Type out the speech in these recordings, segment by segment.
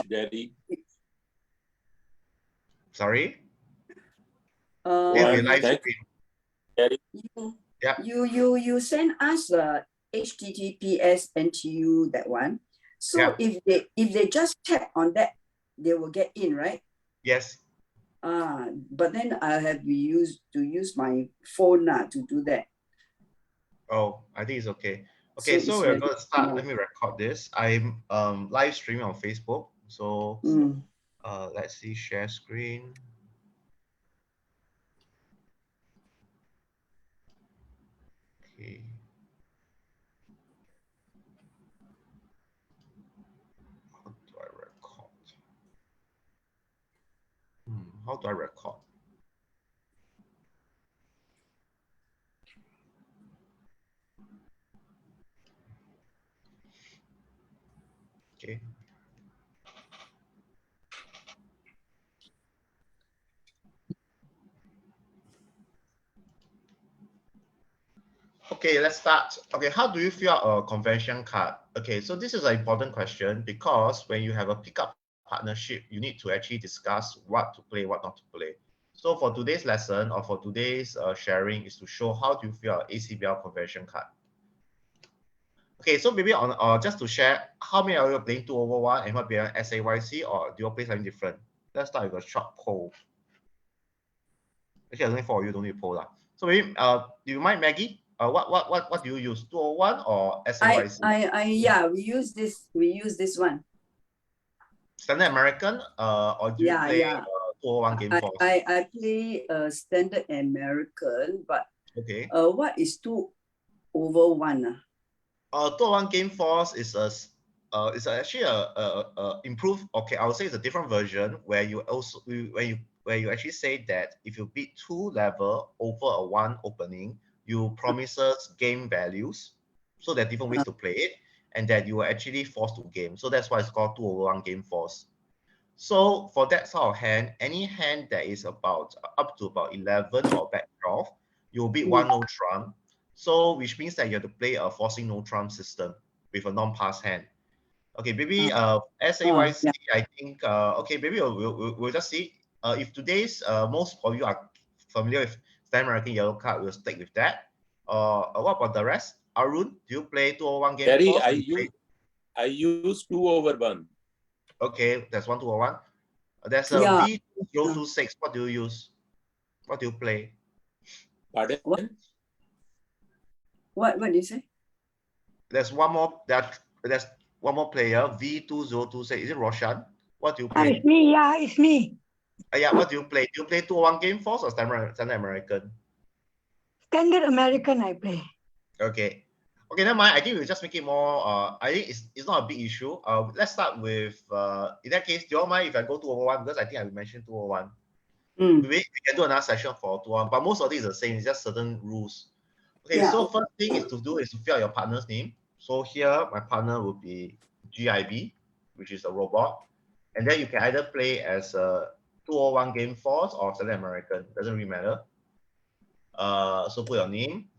Daddy. Sorry? One, Live thank stream. Daddy. You send us the HTTPS NTU, that one. So if they just tap on that, they will get in, right? Yes. But then I have to use my phone to do that. Oh, I think it's okay. Okay, so we're going to start. Let me record this. I'm live streaming on Facebook. So let's see, share screen. Okay. How do I record? How do I record? Okay. Okay, let's start. Okay, how do you fill out a convention card? Okay, so this is an important question because when you have a pickup partnership, you need to actually discuss what to play, what not to play. So for today's lesson or for today's sharing is to show how do you fill out ACBL convention card. Okay, so maybe on just to share, how many are you playing 2/1 and what be an SAYC, or do you play something different? Let's start with a short poll. Actually, I don't think for you don't need poll lah. So maybe do you mind, Maggie? What do you use? 2/1 or SAYC? We use this one. Standard American, or do you play 2/1 Game Force? I play Standard American, but okay. What is 2/1? 2/1 Game Force is it's actually a improved. Okay, I would say it's a different version where you also where you actually say that if you beat 2 level over a 1 opening, you promises game values. So there are different ways to play it, and that you are actually forced to game. So that's why it's called 2/1 Game Force. So for that sort of hand, any hand that is about up to about 11 or back 12, you'll beat 1 no trump. So which means that you have to play a forcing no trump system with a non-pass hand. Okay, maybe SAYC, I think, okay, maybe we'll just see. If today's, most of you are familiar with Standard American yellow card, we'll stick with that. What about the rest? Arun, do you play 2/1 Game Daddy, Force? I use 2/1. Okay, that's 1 2/1. There's a V2026. What do you use? What do you play? Pardon? What did you say? There's one more. There's one more player. V2026. Is it Roshan? What do you play? It's me. Yeah, it's me. Yeah. What do you play? Do you play 2/1 Game Force or Standard American? Standard American. I play. Okay. Okay, never mind. I think we'll just make it more. I think it's not a big issue. Let's start with. In that case, do you mind if I go 2/1, because I think I mentioned 2/1. We can do another session for 2/1, but most of it is the same. It's just certain rules. Okay, so first thing is to fill out your partner's name. So here, my partner will be GIB, which is a robot, and then you can either play as a 2/1 Game Force or Standard American. Doesn't really matter. So put your name,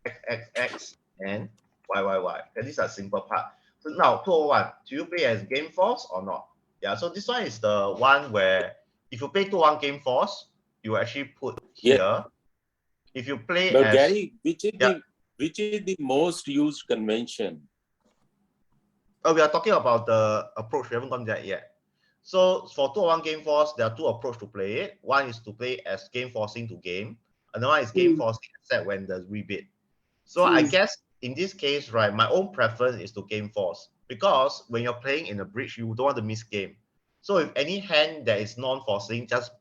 XXX and YYY. And these are simple part. So now 2/1, do you play as Game Force or not? Yeah. So this one is the one where if you play 2/1 Game Force, you actually put here. Yeah. If you play but as Gary, which is the most used convention? Oh, we are talking about the approach. We haven't done that yet. So for 2/1 Game Force, there are 2 approaches to play it. One is to play as game forcing to game. Another one is game forcing except when there's rebid. So I guess in this case, right, my own preference is to game force, because when you're playing in a bridge, you don't want to miss game. So if any hand that is non-forcing, just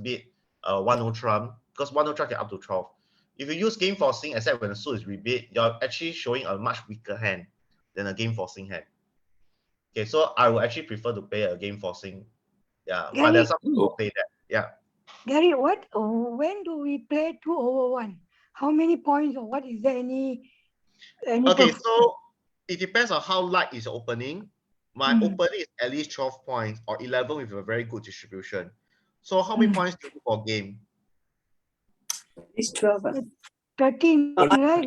beat 1 no trump, because 1 no trump can up to 12. If you use game forcing except when the suit is rebid, you're actually showing a much weaker hand than a game forcing hand. Okay, so I would actually prefer to play a game forcing. Yeah, Gary, but there's some people who play that. Yeah. Gary, when do we play 2/1? How many points, or what is there any okay, so it depends on how light is the opening. My opening is at least 12 points or 11 with a very good distribution. So how many points do you do for game? It's 12. 13, right?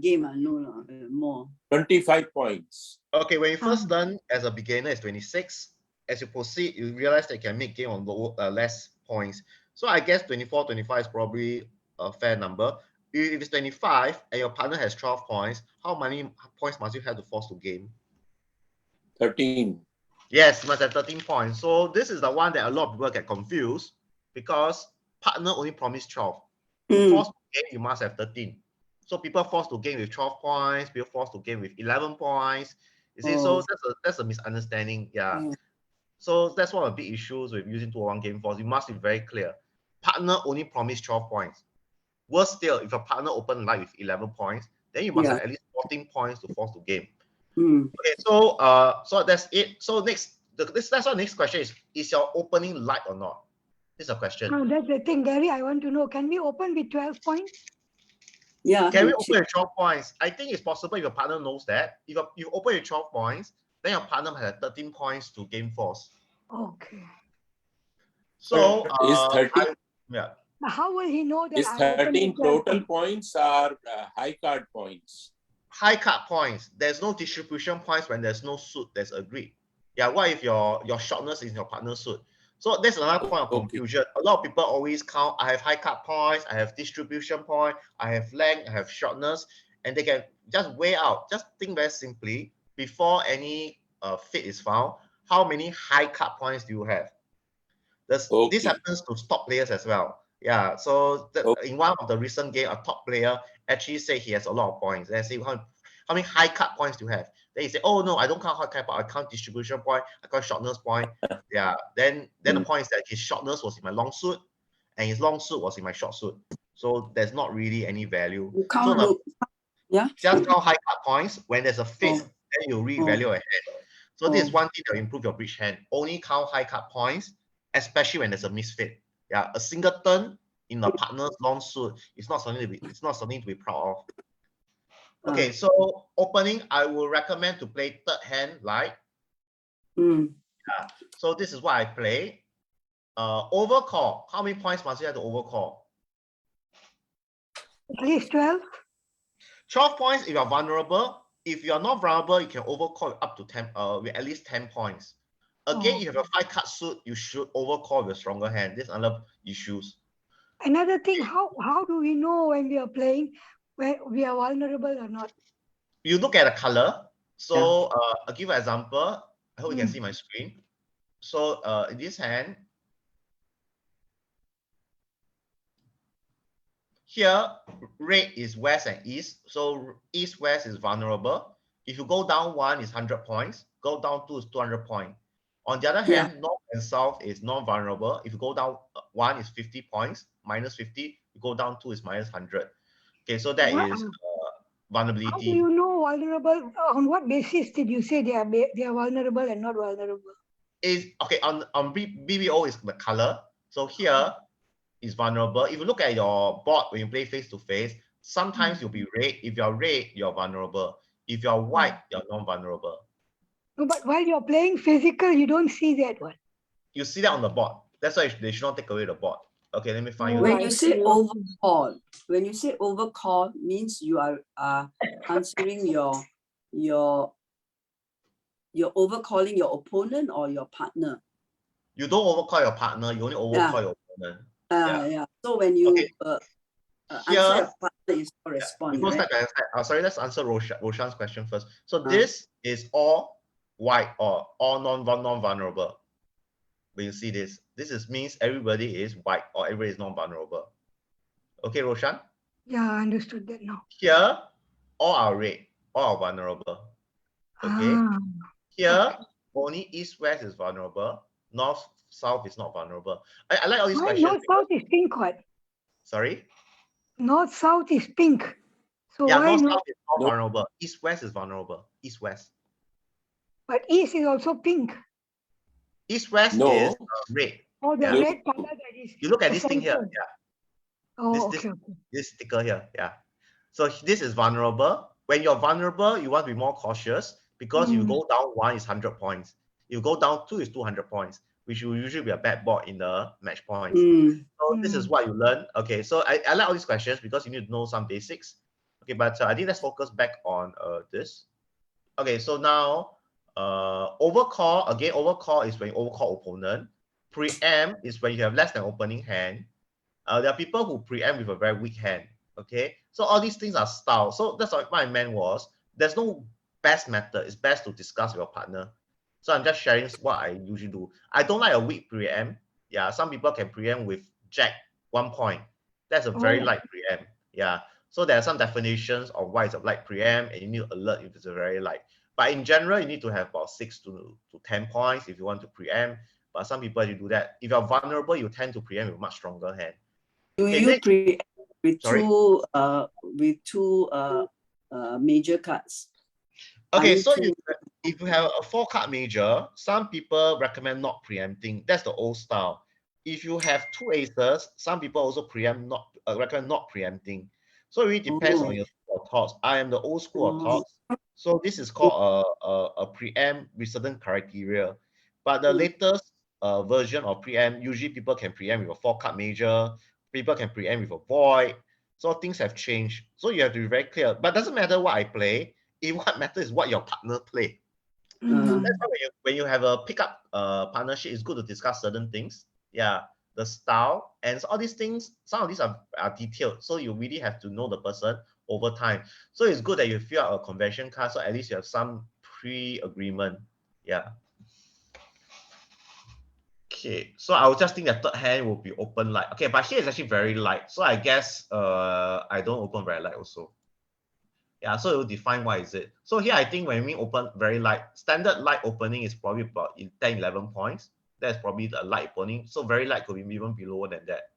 Game, no, more. 25 points. Okay, when you first learn as a beginner, it's 26. As you proceed, you realize that you can make game on less points. So I guess 24, 25 is probably a fair number. If it's 25 and your partner has 12 points, how many points must you have to force to game? 13. Yes, you must have 13 points. So this is the one that a lot of people get confused because partner only promised 12. To force to game, you must have 13. So people force to game with 12 points, people force to game with 11 points. You see, so that's a misunderstanding. Yeah. So that's one of the big issues with using 201 game force. You must be very clear. Partner only promised 12 points. Worse still, if your partner open line with 11 points, then you must have at least 14 points to force to game. Okay, so so that's it. So that's our next question is your opening light or not? This is a question. No, that's the thing, Gary. I want to know, can we open with 12 points? Yeah. Can we open with 12 points? I think it's possible if your partner knows that. If you open with 12 points, then your partner must have 13 points to game force. Okay. So is 13 yeah. How will he know that is I opened 13 with 12 total points or high card points? High card points. There's no distribution points when there's no suit that's agreed. Yeah, what if your shortness is your partner's suit? So that's another point of confusion. A lot of people always count, I have high card points, I have distribution point, I have length, I have shortness, and they can just weigh out, just think very simply, before any fit is found, how many high card points do you have? This happens to top players as well. Yeah, so in one of the recent game, a top player actually say he has a lot of points. They say, how many high cut points do you have? Then he say, oh no, I don't count high cut, but I count distribution point, I count shortness point. Yeah, then the point is that his shortness was in my long suit, and his long suit was in my short suit. So there's not really any value. You count just count high cut points. When there's a fit, then you revalue a hand. So this is one thing that will improve your bridge hand. Only count high cut points, especially when there's a misfit. Yeah, a single turn in a partner's long suit is not something to be proud of. Okay, so opening, I will recommend to play third hand light. Yeah, so this is what I play. Overcall. How many points must you have to overcall? At least 12. 12 points if you're vulnerable. If you're not vulnerable, you can overcall up to 10, with at least 10 points. Again, if you have a 5-card suit, you should overcall with a stronger hand. This is another issues. Another thing, how do we know when we are playing where we are vulnerable or not? You look at the color. So I'll give an example. I hope you can see my screen. So in this hand, here, red is west and east. So east-west is vulnerable. If you go down 1 is 100 points. Go down 2 is 200 points. On the other hand, north and south is non-vulnerable. If you go down 1 is 50 points, minus 50. You go down 2 is minus 100. Okay, so that is vulnerability. How do you know vulnerable? On what basis did you say they are vulnerable and not vulnerable? Is okay on BBO is the color. So here is vulnerable. If you look at your board when you play face to face, sometimes you'll be red. If you're red, you're vulnerable. If you're white, you're non-vulnerable. No, but while you're playing physical, you don't see that one. You see that on the board. That's why they should not take away the board. Okay, let me find you. When you say overcall, means you are answering you're overcalling your opponent or your partner. You don't overcall your partner. You only overcall your opponent. So when you answer your partner, you respond. We go step by step. Sorry, let's answer Roshan's question first. So this is all white or all non-vulnerable. When you see this means everybody is white or everybody is non-vulnerable. Okay, Roshan? Yeah, I understood that now. Here, all are red, all are vulnerable. Okay. Here, only east-west is vulnerable. North-south is not vulnerable. I like all these questions. North-south is pink, what? Sorry? North-south is pink. So yeah, why north-south is not vulnerable. East-west is vulnerable. East-west. But east is also pink. East-west is red. Oh, the red color that is. You look at this thing here. Yeah. Oh, this sticker here. Yeah. So this is vulnerable. When you're vulnerable, you want to be more cautious because you go down 1 is 100 points. You go down 2 is 200 points, which will usually be a bad board in the match points. So this is what you learn. Okay, so I like all these questions because you need to know some basics. Okay, but I think let's focus back on this. Okay, so now overcall, again, overcall is when you overcall opponent. Preempt is when you have less than opening hand. There are people who preempt with a very weak hand. Okay, so all these things are style. So that's what I meant was there's no best method. It's best to discuss with your partner. So I'm just sharing what I usually do. I don't like a weak preempt. Yeah, some people can preempt with Jack 1 point. That's a very light preempt. Yeah. So there are some definitions of why it's a light preempt, and you need to alert if it's a very light. But in general, you need to have about 6 to 10 points if you want to preempt. But some people, you do that. If you're vulnerable, you tend to preempt with a much stronger hand. Do Okay, you next. preempt with Sorry? two major cards? Okay, so two... if you have a 4-card major, some people recommend not preempting. That's the old style. If you have 2 aces, some people also recommend not preempting. So it really depends on your school of thoughts. I am the old school of thoughts. So this is called a preempt with certain criteria. But the latest version of preempt, usually people can preempt with a 4-card major. People can preempt with a void. So things have changed. So you have to be very clear. But it doesn't matter what I play. What matters is what your partner play. So that's why when you have a pickup partnership, it's good to discuss certain things. Yeah, the style and so all these things. Some of these are detailed, so you really have to know the person over time. So it's good that you fill out a convention card, so at least you have some pre-agreement. Yeah. Okay, so I would just think that third hand will be open light. Okay, but here is actually very light, so I guess I don't open very light also. Yeah, so it will define what is it. So here I think when we open very light, standard light opening is probably about 10, 11 points. That's probably the light opening. So very light could be even below than that.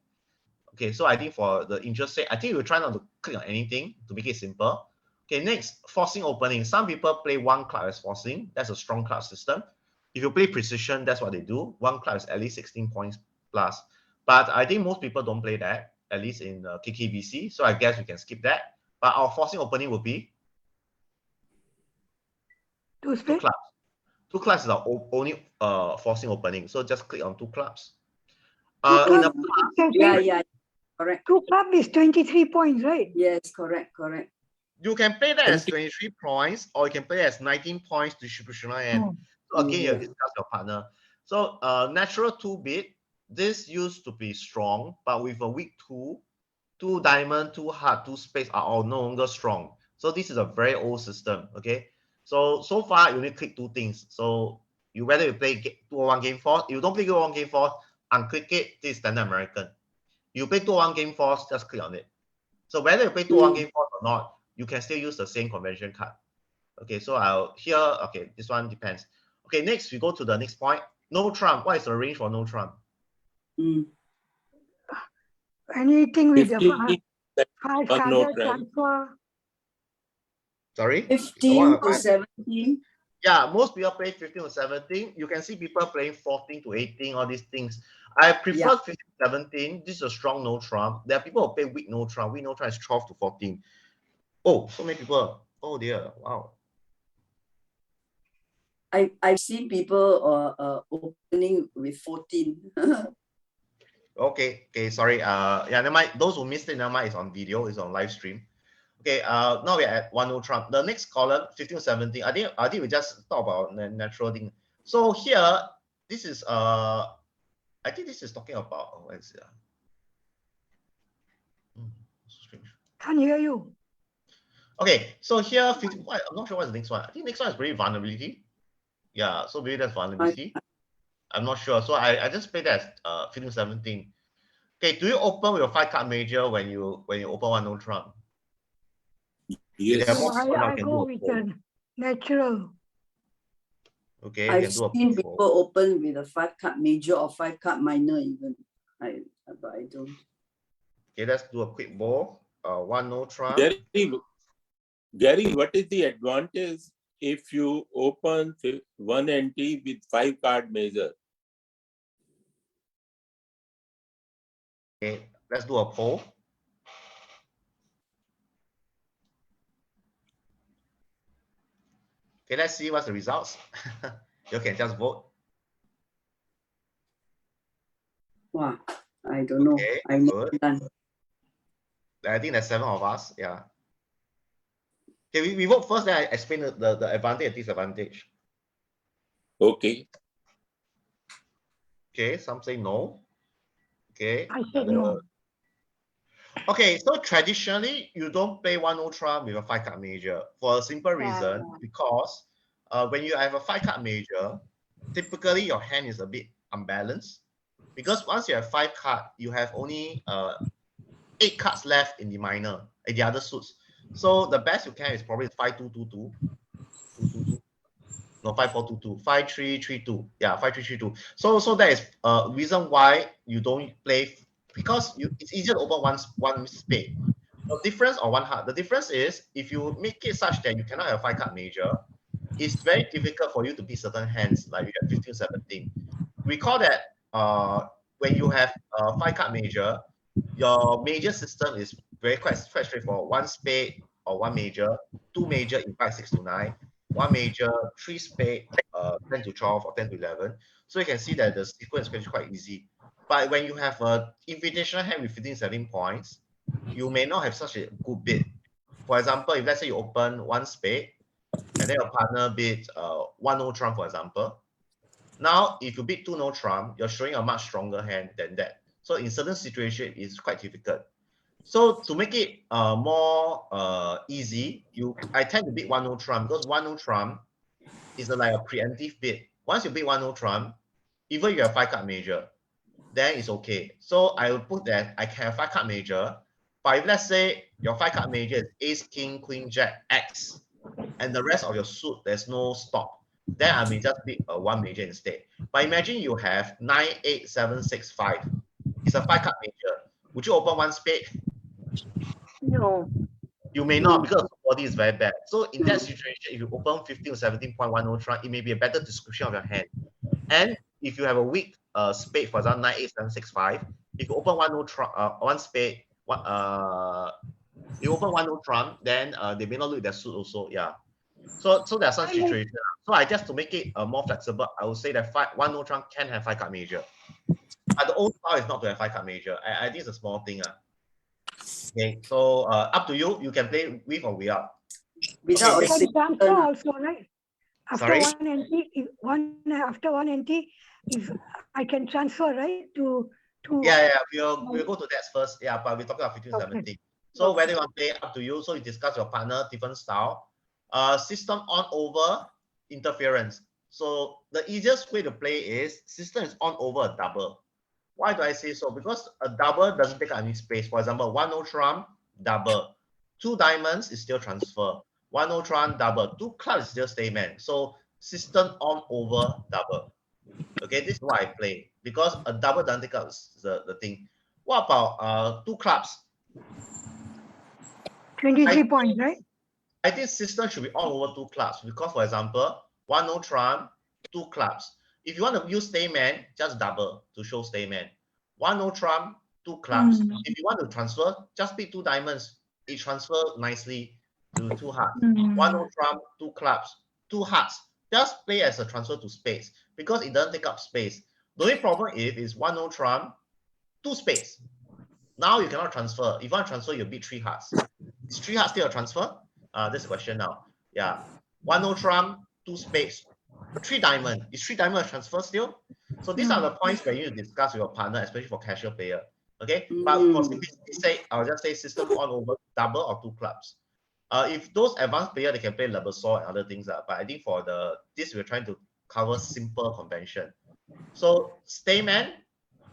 Okay, so I think for the interest sake, I think we'll try not to click on anything to make it simple. Okay, next, forcing opening. Some people play one card as forcing. That's a strong card system. If you play precision, that's what they do. One card is at least 16 points plus. But I think most people don't play that, at least in KKBC. So I guess we can skip that. But our forcing opening will be two clubs. 2 clubs is our only forcing opening. So just click on 2 clubs. In the Yeah, correct. 2 club is 23 points, right? Yes, correct. You can play that as 23 points, or you can play as 19 points distributional end. So again, you discuss your partner. So natural 2-bit, this used to be strong, but with a weak 2 diamond, 2 heart, 2 space are all no longer strong. So this is a very old system. Okay. So far you only click 2 things. So whether you play 201 game force, if you don't play 201 game force, unclick it. This is standard American. You play 201 game force, just click on it. So whether you play 201 game force or not, you can still use the same convention card. Okay, so okay, this one depends. Okay, next we go to the next point. No trump. What is the range for no trump? Anything with the 5 5-card no trump. transfer. Sorry? 15 to 17. Yeah, most people play 15 to 17. You can see people playing 14 to 18, all these things. I prefer 15 to 17. This is a strong no trump. There are people who play weak no trump. Weak no trump is 12 to 14. Oh, so many people. Oh dear. Wow. I've seen people opening with 14. Okay, sorry. Yeah, never mind. Those who missed it, never mind. It's on video. It's on live stream. Okay, now we're at 1 trump. The next column, 15 to 17. I think we just talk about the natural thing. So here, this is I think this is talking about what is it? Strange. Can't hear you. Okay, so here, I'm not sure what's the next one. I think next one is really vulnerability. Yeah, so maybe that's vulnerability. I'm not sure. So I just played that as 15 to 17. Okay, do you open with a 5-card major when you open 1 no trump? Yes. I go with the natural. Okay, I've seen people open with a 5-card major or 5-card minor even. But I don't. Okay, let's do a quick ball. 1 no trump. Gary, what is the advantage if you open 1 NT with 5-card major? Okay, let's do a poll. Okay, let's see what's the results. You can just vote. Wow, I don't know. I'm not done. I think there's 7 of us. Yeah. Okay, we vote first, then I explain the advantage and disadvantage. Okay. Okay, some say no. Okay. I said no. Okay, so traditionally, you don't play 1 Trump with a 5-card major for a simple reason, because when you have a 5-card major, typically your hand is a bit unbalanced, because once you have 5 cards, you have only 8 cards left in the minor, in the other suits. So the best you can is probably 5-2-2-2, 2-2-2. No, 5-4-2-2, 5-3-3-2. Yeah, 5-3-3-2. So that is reason why you don't play, because it's easier to open one spade. The difference or one heart. The difference is if you make it such that you cannot have a 5-card major, it's very difficult for you to beat certain hands, like you have 15, 17. Recall that when you have a 5-card major, your major system is quite straightforward. 1 spade or 1 major, 2 major in 5, 6 to 9, 1 major, 3 spade, 10 to 12 or 10 to 11. So you can see that the sequence is quite easy. But when you have a invitational hand with 15, 17 points, you may not have such a good bid. For example, if let's say you open 1 spade and then your partner bids 1 Trump, for example. Now, if you bid 2 no trump, you're showing a much stronger hand than that. So in certain situations, it's quite difficult. So to make it more easy, I tend to bid 1 no trump, because 1 no trump is like a preemptive bid. Once you bid 1 no trump, even you have 5-card major, then it's okay. So I will put that I can have 5-card major, but if let's say your 5-card major is ace, king, queen, jack, X, and the rest of your suit, there's no stop, then I may just pick a 1 major instead. But imagine you have 9, 8, 7, 6, 5. It's a 5-card major. Would you open 1 spade? No. You may not, because the body is very bad. So in that situation, if you open 15 or 17.10 trump, it may be a better description of your hand. And if you have a weak spade, for example, 9, 8, 7, 6, 5, if you open 1 spade, you open 1 trump, then they may not look at their suit also. Yeah. So there are some situations. So I just to make it more flexible, I would say that 1 trump can have 5-card major. But the old style is not to have 5-card major. I think it's a small thing. Okay, so up to you. You can play with or without. Without For a the transfer turn. also, right? After Sorry? after one NT, if I can transfer, right, to Yeah, we'll go to that first. Yeah, but we're talking about 15, Okay. 17. So whether you want to play, up to you. So you discuss your partner, different style. System on over interference. So the easiest way to play is system is on over a double. Why do I say so? Because a double doesn't take up any space. For example, 1 no trump, double. 2 diamonds is still transfer. 1 no trump, double. 2 clubs is still stay man. So system on over double. Okay, this is what I play, because a double doesn't take up the thing. What about 2 clubs? 23 points, right? I think system should be on over 2 clubs, because for example, 1 no trump, 2 clubs. If you want to use stay man, just double to show stay man. 1 no trump, 2 clubs. If you want to transfer, just pick 2 diamonds. It transfer nicely to 2 hearts. 1 no trump, 2 clubs, 2 hearts. Just play as a transfer to space, because it doesn't take up space. The only problem is 1 no trump, 2 spades. Now you cannot transfer. If you want to transfer, you beat 3 hearts. Is 3 hearts still a transfer? This question now. Yeah. 1 no trump, 2 spades, 3 diamond. Is 3 diamond a transfer still? So these are the points where you need to discuss with your partner, especially for casual player. Okay. But for simplicity sake, I'll just say system on over double or 2 clubs. If those advanced player, they can play level saw and other things. But I think for this, we're trying to cover simple convention. So stay man.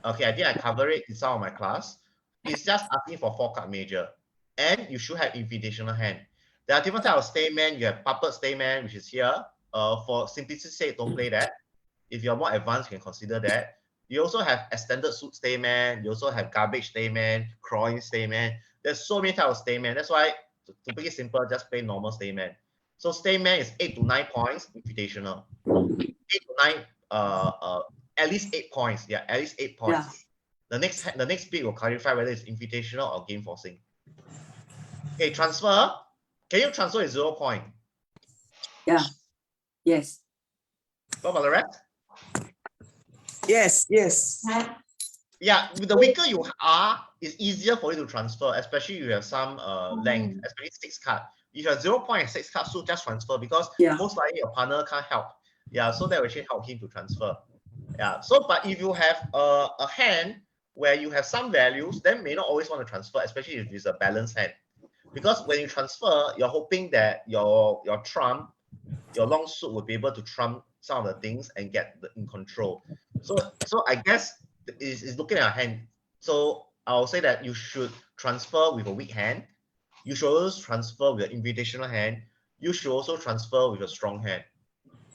Okay, I think I cover it in some of my class. It's just asking for 4-card major, and you should have invitational hand. There are different types of stay man. You have puppet stay man, which is here. For simplicity's sake, don't play that. If you're more advanced, you can consider that. You also have extended suit stay man. You also have garbage stay man, crawling stay man. There's so many types of stay man. That's why to make it simple, just play normal stay man. So stay man is 8 to 9 points, invitational. 8 to 9, at least 8 points. Yeah, at least 8 points. Yeah. The next bit will clarify whether it's invitational or game forcing. Okay, transfer. Can you transfer at 0 point? Yeah. Yes. What about the rest? Yes, yes. Yeah, the weaker you are, it's easier for you to transfer, especially you have some length, especially 6 card. If you have 0.6 card suit, just transfer because most likely your partner can't help. Yeah, so that will actually help him to transfer. Yeah, so but if you have a hand where you have some values, then may not always want to transfer, especially if it's a balanced hand. Because when you transfer, you're hoping that your trump, your long suit will be able to trump some of the things and get in control. So I guess is looking at a hand. So I'll say that you should transfer with a weak hand. You should also transfer with an invitational hand. You should also transfer with a strong hand.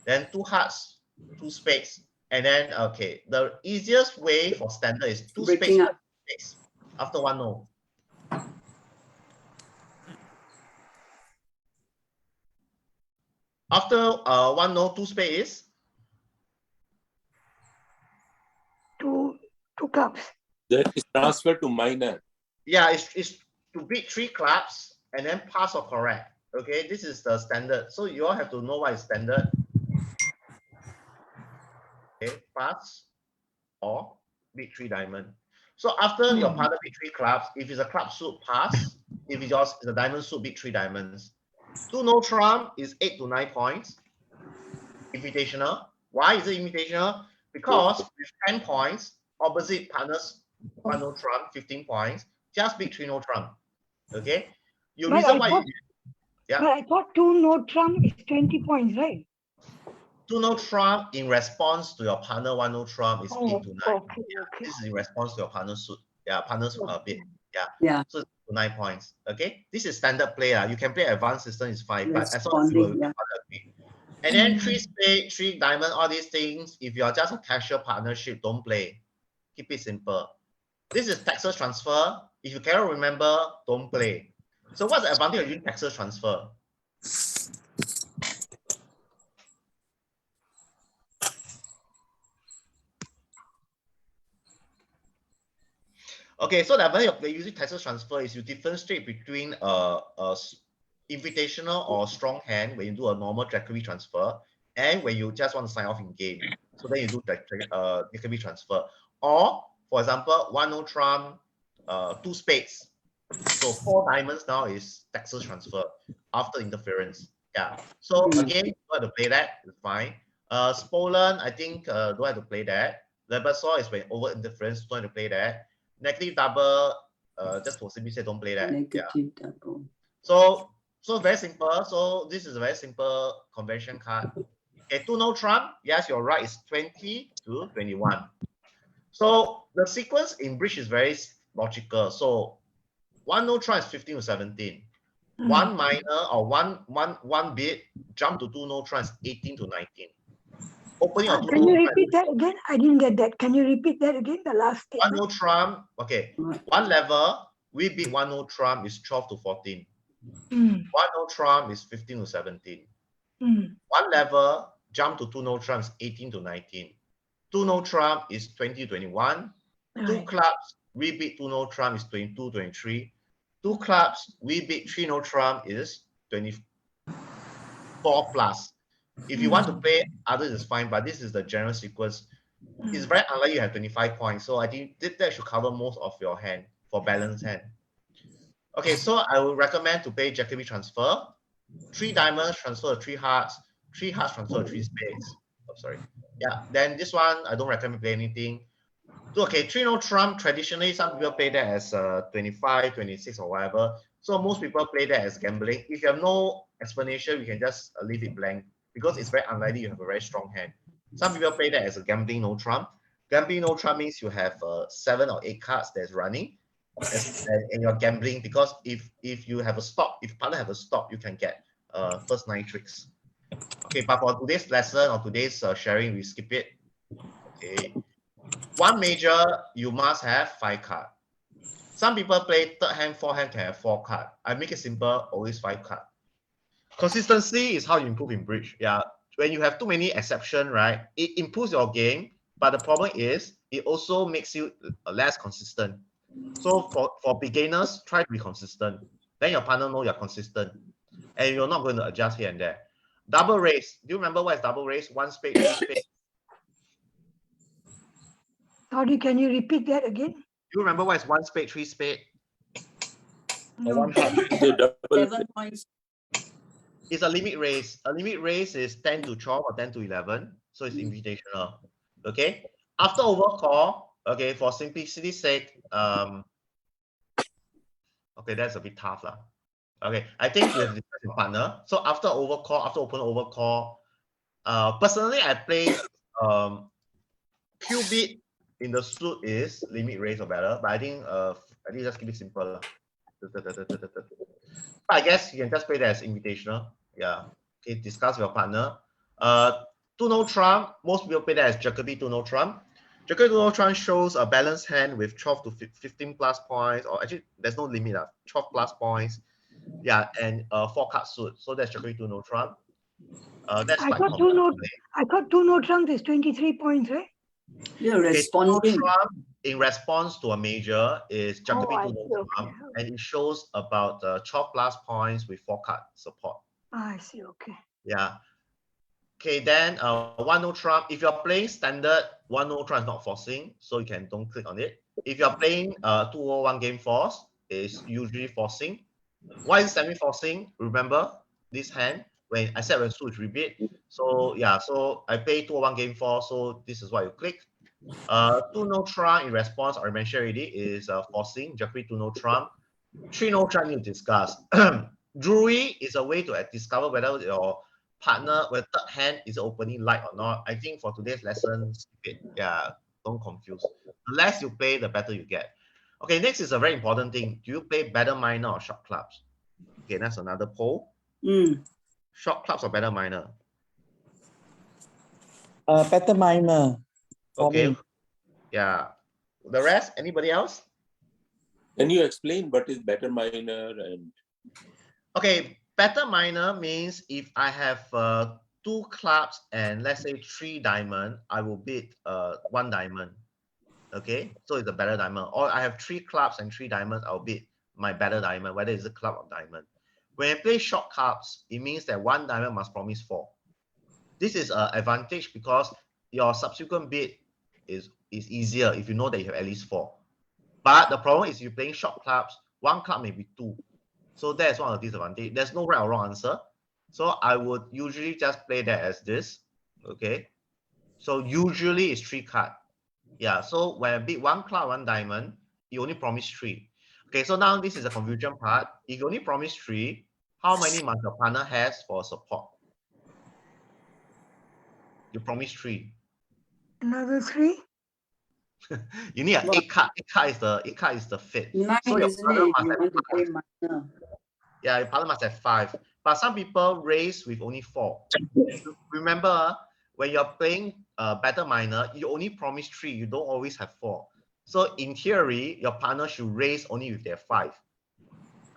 Then 2 hearts, 2 spades, and then okay, the easiest way for standard is 2 spades after 1 no. After 1 no, 2 spades is two clubs. That is transfer to minor. Yeah, it's to beat 3 clubs and then pass or correct. Okay, this is the standard. So you all have to know what is standard. Okay, pass or beat 3 diamond. So after your partner beat 3 clubs, if it's a club suit, pass. If it's yours, it's a diamond suit, beat 3 diamonds. 2 no trump is 8 to 9 points. Invitational. Why is it invitational? Because with 10 points, opposite partners 1 no trump, 15 points, just beat 3 no trump. Okay. You reason why you But I thought 2 no trump is 20 points, right? 2 no trump in response to your partner 1 no trump is 8 to 9. Okay. This is in response to your partner's suit. Yeah, partner's bid. Yeah. So 9 points. Okay. This is standard play. You can play advanced system is fine, but as long as Responding, you agree. And then 3 spade, 3 diamond, all these things. If you're just a casual partnership, don't play. Keep it simple. This is Texas transfer. If you cannot remember, don't play. So what's the advantage of using Texas transfer? Okay, so the advantage of using Texas transfer is you differentiate between invitational or strong hand when you do a normal Jacobi transfer and when you just want to sign off in game. So then you do Jacobi transfer. Or, for example, 1 no trump, 2 spades. So 4 diamonds now is Texas transfer after interference. Yeah. So again, you don't have to play that, it's fine. Spolen, I think don't have to play that. Lebersaw is when over interference, don't have to play that. Negative double, just for simply say don't play that. Negative double. So very simple. So this is a very simple convention card. Okay, 2 no trump. Yes, you're right. It's 20 to 21. So the sequence in bridge is very logical. So 1 no trump is 15 to 17. 1 minor or one bit jump to 2 no trump is 18 to 19. Opening or 2 Can you repeat that again? I didn't get that. Can you repeat that again? The last statement. 1 no trump. Okay. 1 level, we beat 1 no trump is 12 to 14. 1 no trump is 15 to 17. 1 level, jump to 2 no trump is 18 to 19. 2 no trump is 20 to 21. 2 clubs, we beat 2 no trump is 22 23. 2 clubs, we beat 3 no trump is 24 plus. If you want to play others, is fine, but this is the general sequence. It's very unlikely you have 25 points. So I think that should cover most of your hand for balanced hand. Okay, so I would recommend to play Jacobi transfer. 3 diamonds transfer to 3 hearts. 3 hearts transfer to 3 spades. Oh, sorry. Yeah, then this one, I don't recommend play anything. So, okay, 3 no trump, traditionally, some people play that as 25, 26 or whatever. So most people play that as gambling. If you have no explanation, you can just leave it blank because it's very unlikely you have a very strong hand. Some people play that as a gambling no trump. Gambling no trump means you have 7 or 8 cards that's running and you're gambling because if you have a stop, if partner have a stop, you can get first 9 tricks. Okay, but for today's lesson or today's sharing, we skip it. Okay. 1 major, you must have 5 cards. Some people play 3rd hand, 4th hand can have 4 cards. I make it simple, always 5 cards. Consistency is how you improve in bridge. Yeah, when you have too many exceptions, right, it improves your game, but the problem is it also makes you less consistent. So for beginners, try to be consistent. Then your partner knows you're consistent, and you're not going to adjust here and there. Double raise. Do you remember what is double raise? 1 spade, 3 spade. Sorry, can you repeat that again? Do you remember what is 1 spade, 3 spade? No. Or 1 heart? The double 7 points. It's a limit raise. A limit raise is 10 to 12 or 10 to 11. So it's invitational. Okay. After overcall, okay, for simplicity's sake, okay, that's a bit tough lah. Okay, I think you have to discuss your partner. So after overcall, after open overcall, personally I play Q bit in the suit is limit raise or better, but I think just keep it simple lah. I guess you can just play that as invitational. Yeah. Okay, discuss with your partner. To no trump, most people play that as Jacoby to no trump. Jacoby to no trump shows a balanced hand with 12 to 15 plus points, or actually there's no limit, 12 plus points. Yeah, and 4-card suit. So that's Jacoby to no trump. That's I quite thought common. I thought two no trumps is 23 points, right? You're Okay, responding. Trump in response to a major is Jacoby I to see, no Trump, and it shows about 12 plus points with 4-card support. I see, okay. Yeah. Okay, then 1 no Trump. If you're playing standard, 1 no Trump is not forcing, so you can don't click on it. If you're playing 201 game force, is usually forcing. Why is semi-forcing? Remember this hand when I said when suit is repeat. So yeah, so I play 201 game force, so this is what you click. 2 no Trump in response, I mentioned already, is forcing. Jeffrey 2 no Trump. 3 no Trump you discuss. Drury is a way to discover whether your partner, with third hand is opening light or not. I think for today's lesson, skip it. Yeah, don't confuse. The less you play, the better you get. Okay, next is a very important thing. Do you play better minor or short clubs? Okay, that's another poll. Short clubs or better minor? Better minor. Okay. Me. Yeah. The rest, anybody else? Can you explain what is better minor and? Okay, better minor means if I have 2 clubs and let's say 3 diamond, I will bid 1 diamond. Okay, so it's a better diamond. Or I have 3 clubs and 3 diamonds, I'll bid my better diamond, whether it's a club or diamond. When I play short clubs, it means that 1 diamond must promise 4. This is an advantage because your subsequent bid is easier if you know that you have at least 4. But the problem is you're playing short clubs, 1 club may be 2. So that's one of the disadvantages. There's no right or wrong answer. So I would usually just play that as this. Okay. So usually it's 3 card. Yeah. So when I bid 1 club, 1 diamond, you only promise 3. Okay. So now this is a confusion part. If you only promise 3, how many must your partner has for support? You promise 3. Another 3? You need an 8 card. 8 card is the fit. 9, So your isn't partner it? must You have want to 5. play minor. Yeah, your partner must have 5. But some people raise with only 4. Remember, when you're playing better minor, you only promise 3. You don't always have 4. So in theory, your partner should raise only with their 5.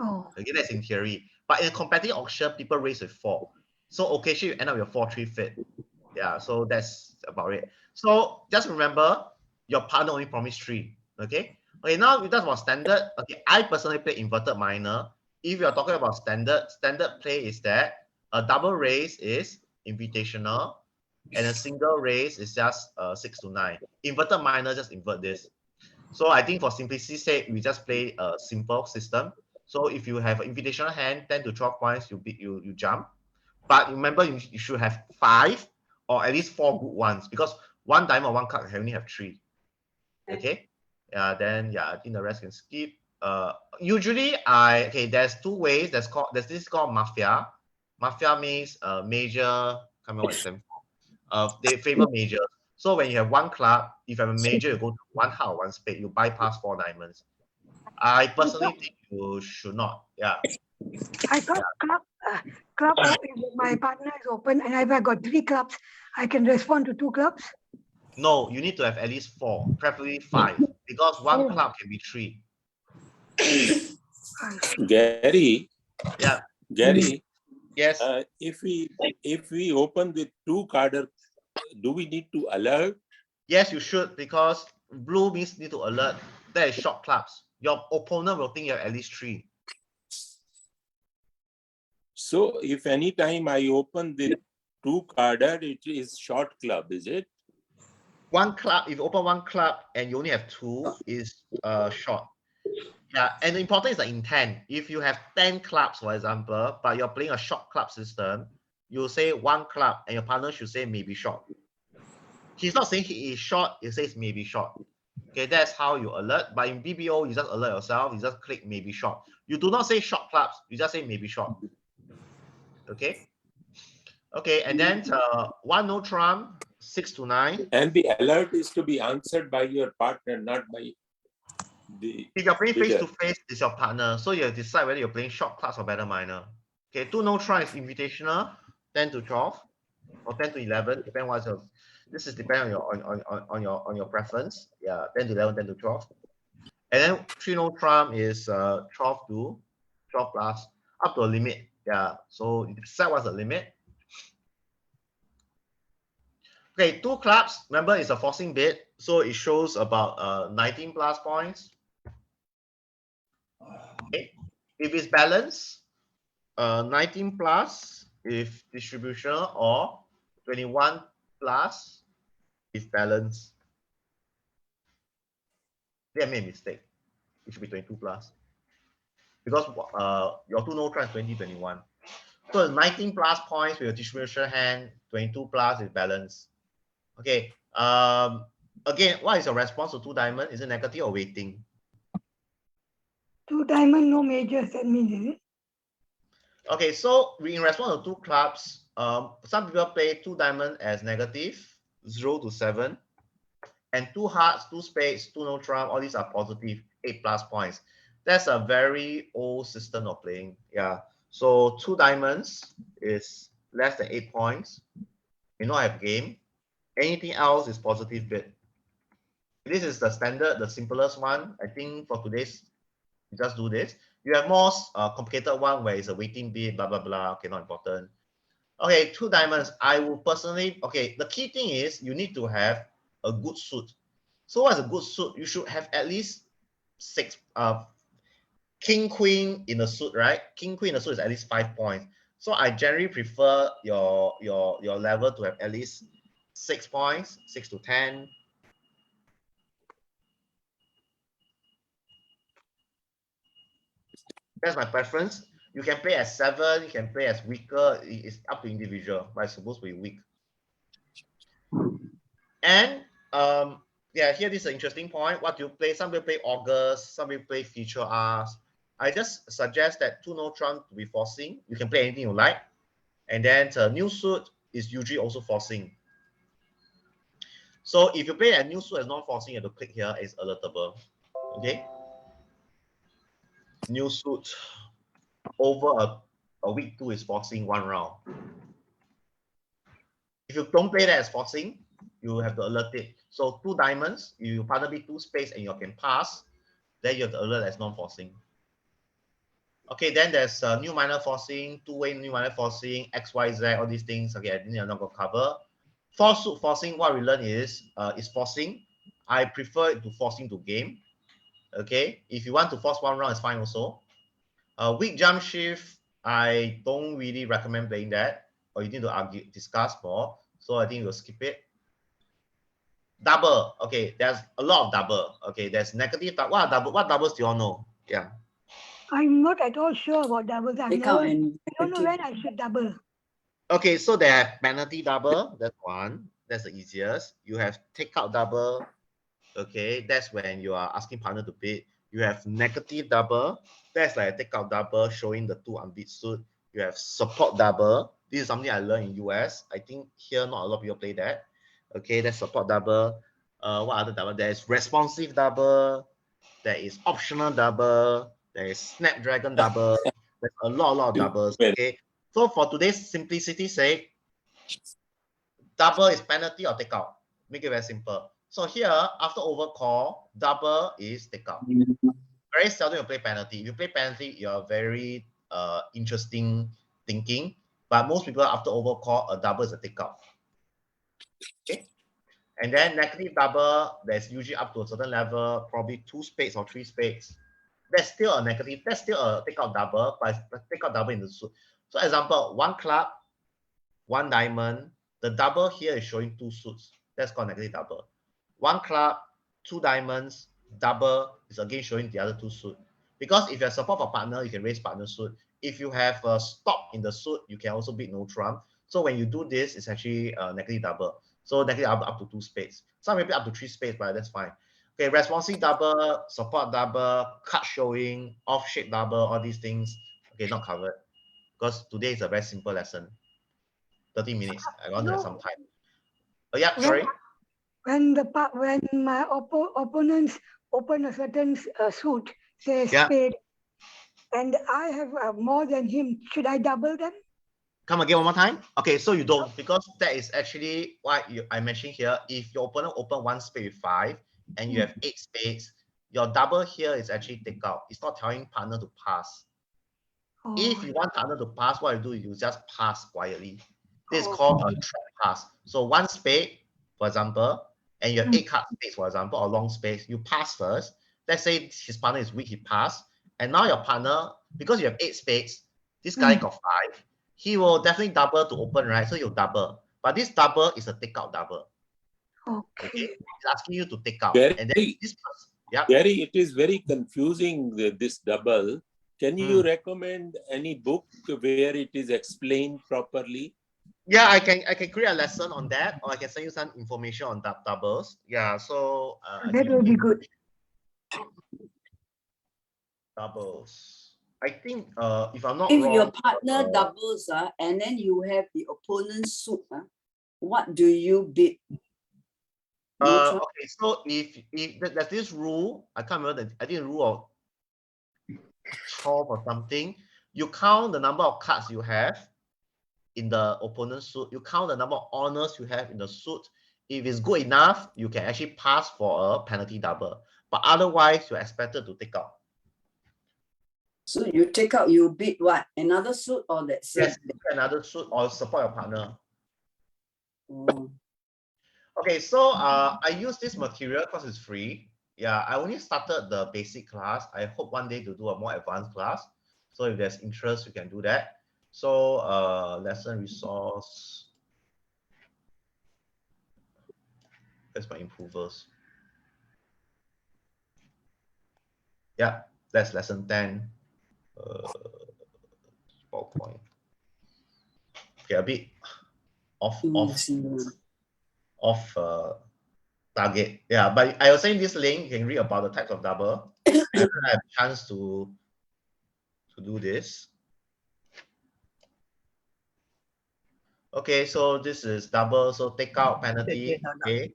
Oh. Okay, that's in theory. But in a competitive auction, people raise with 4. So occasionally you end up with 4-3 fit. Yeah, so that's about it. So just remember, your partner only promised 3. Okay. Okay, now that's about standard. Okay, I personally play inverted minor. If you're talking about standard play is that a double raise is invitational and a single raise is just 6 to 9. Inverted minor, just invert this. So I think for simplicity's sake, we just play a simple system. So if you have an invitational hand, 10 to 12 points, you jump. But remember, you should have 5 or at least 4 good ones because 1 diamond or 1 card can only have 3. Okay. Then yeah, I think the rest can skip. Usually there's 2 ways. There's this called mafia. Mafia means major. Can't remember what it stands for. They favor major. So when you have 1 club, if you have a major, you go to 1 heart, 1 spade. You bypass 4 diamonds. I personally think you should not. Yeah. I thought club if my partner is open and if I got 3 clubs, I can respond to 2 clubs. No, you need to have at least 4, preferably 5, because 1 club can be 3. Gary. Yeah. Gary. Yes. If we open with 2 cards, do we need to alert? Yes, you should, because blue means need to alert. That is short clubs. Your opponent will think you have at least 3. So if any time I open with 2 cards, it is short club, is it? 1 club, if you open 1 club and you only have 2, is short. Yeah, and the important is the intent. If you have 10 clubs, for example, but you're playing a short club system, you say one club and your partner should say maybe short. He's not saying he is short, he says maybe short. Okay, that's how you alert. But in BBO, you just alert yourself, you just click maybe short. You do not say short clubs, you just say maybe short. Okay. Okay, and then one no trump, 6 to 9. And the alert is to be answered by your partner, not by the. If you're playing bidder. face to face, it's your partner. So you decide whether you're playing short clubs or better minor. Okay, 2 no trump is invitational, 10 to 12 or 10 to 11, depend what's your. This is depend on your preference. Yeah, 10 to 11, 10 to 12. And then 3 no trump is 12 to 12 plus up to a limit. Yeah, so you decide what's the limit. Okay, 2 clubs, remember it's a forcing bid, so it shows about 19 plus points. Okay, if it's balanced, 19 plus if distribution or 21 plus if balance. I made a mistake. It should be 22 plus because your 2 no trump is 20, 21. So it's 19 plus points with your distribution hand, 22 plus is balance. Okay. Again, what is your response to 2 diamond? Is it negative or waiting? 2 diamond, no majors, that means, is it? Okay, so in response to 2 clubs, some people play 2 diamond as negative, 0 to 7, and 2 hearts, 2 spades, 2 no trump, all these are positive, 8 plus points. That's a very old system of playing. Yeah. So 2 diamonds is less than 8 points. You not have game. Anything else is positive bid. This is the standard, the simplest one. I think for today's, just do this. You have more complicated one where it's a waiting bid, blah, blah, blah. Okay, not important. Okay, 2 diamonds. I will personally, okay, the key thing is you need to have a good suit. So what's a good suit? You should have at least 6, king, queen in the suit, right? King, queen in the suit is at least 5 points. So I generally prefer your level to have at least 6 points, 6 to 10. That's my preference. You can play as 7, you can play as weaker. It's up to individual, but it's supposed to be weak. And yeah, here this is an interesting point. What do you play? Some people play August, some people play feature R's. I just suggest that 2 no trump to be forcing. You can play anything you like. And then new suit is usually also forcing. So if you play a new suit as non-forcing, you have to click here, it's alertable. Okay. New suit over a week 2 is forcing 1 round. If you don't play that as forcing, you have to alert it. So 2 diamonds, you partner be 2 spades and you can pass, then you have to alert as non-forcing. Okay, then there's new minor forcing, 2-way new minor forcing, XYZ, all these things. Okay, I think I'm not going to cover. Force suit forcing, what we learn is forcing. I prefer it to forcing to game. Okay, if you want to force 1 round, it's fine also. Weak jump shift, I don't really recommend playing that, or you need to discuss more. So I think we'll skip it. Double, okay, there's a lot of double. Okay, there's negative. What doubles do you all know? Yeah. I'm not at all sure about doubles. I Take out don't and know when I should double. Okay, so they have penalty double. That's one. That's the easiest. You have takeout double. Okay, that's when you are asking partner to bid. You have negative double. That's like a takeout double showing the 2 unbid suit. You have support double. This is something I learned in US. I think here not a lot of people play that. Okay, that's support double. What other double? There is responsive double. There is optional double. There is snapdragon double. There's a lot of doubles. Okay. So for today's simplicity's sake, double is penalty or takeout. Make it very simple. So here, after overcall, double is takeout. Very seldom you play penalty. If you play penalty, you're very interesting thinking. But most people after overcall, a double is a takeout. Okay. And then negative double, there's usually up to a certain level, probably 2 spades or 3 spades. That's still a negative. That's still a takeout double, but takeout double in the suit. So example, 1 club, 1 diamond. The double here is showing 2 suits. That's called negative double. 1 club, 2 diamonds, double is again showing the other 2 suits. Because if you have support for partner, you can raise partner suit. If you have a stop in the suit, you can also beat no trump. So when you do this, it's actually negative double. So negative double up to 2 spades. Some maybe up to 3 spades, but that's fine. Okay, responsive double, support double, card showing, off shape double, all these things. Okay, not covered. Because today is a very simple lesson. 30 minutes. I want to have some time. Oh yeah, sorry. When my opponents open a certain suit, say Yeah. spade, and I have more than him, should I double them? Come again one more time. Okay, so you don't, because that is actually what I mentioned here. If your opponent open 1 spade with 5 and you have 8 spades, your double here is actually take out. It's not telling partner to pass. Oh, If you want partner to pass, what you do, you just pass quietly. This is called a trap pass. So 1 spade, for example, and you have 8 card spades, for example, or long spades, you pass first. Let's say his partner is weak, he passed. And now your partner, because you have 8 spades, this guy got 5. He will definitely double to open, right? So you'll double. But this double is a takeout double. okay. It's asking you to take out. Gary, And then this person, yeah. Gary, it is very confusing, this double. Can you recommend any book where it is explained properly? Yeah, I can create a lesson on that, or I can send you some information on doubles. Yeah, so That will be good. Doubles. I think if I'm not If wrong, your partner doubles, and then you have the opponent's suit, what do you bid? okay, so if there's this rule, I can't remember I think the rule of 12 or something. You count the number of cards you have in the opponent's suit. You count the number of honors you have in the suit. If it's good enough, you can actually pass for a penalty double. But otherwise, you're expected to take out. So you take out, you bid what? Another suit or that same? Yes, another suit or support your partner. Oh. Okay, so I use this material because it's free. Yeah, I only started the basic class. I hope one day to do a more advanced class. So if there's interest, you can do that. So lesson resource. That's my improvers. Yeah, that's lesson 10. PowerPoint. Okay, a bit off target. Yeah, but I will send this link. You can read about the types of double. I haven't had a chance to do this. Okay, so this is double. So take out penalty. Okay,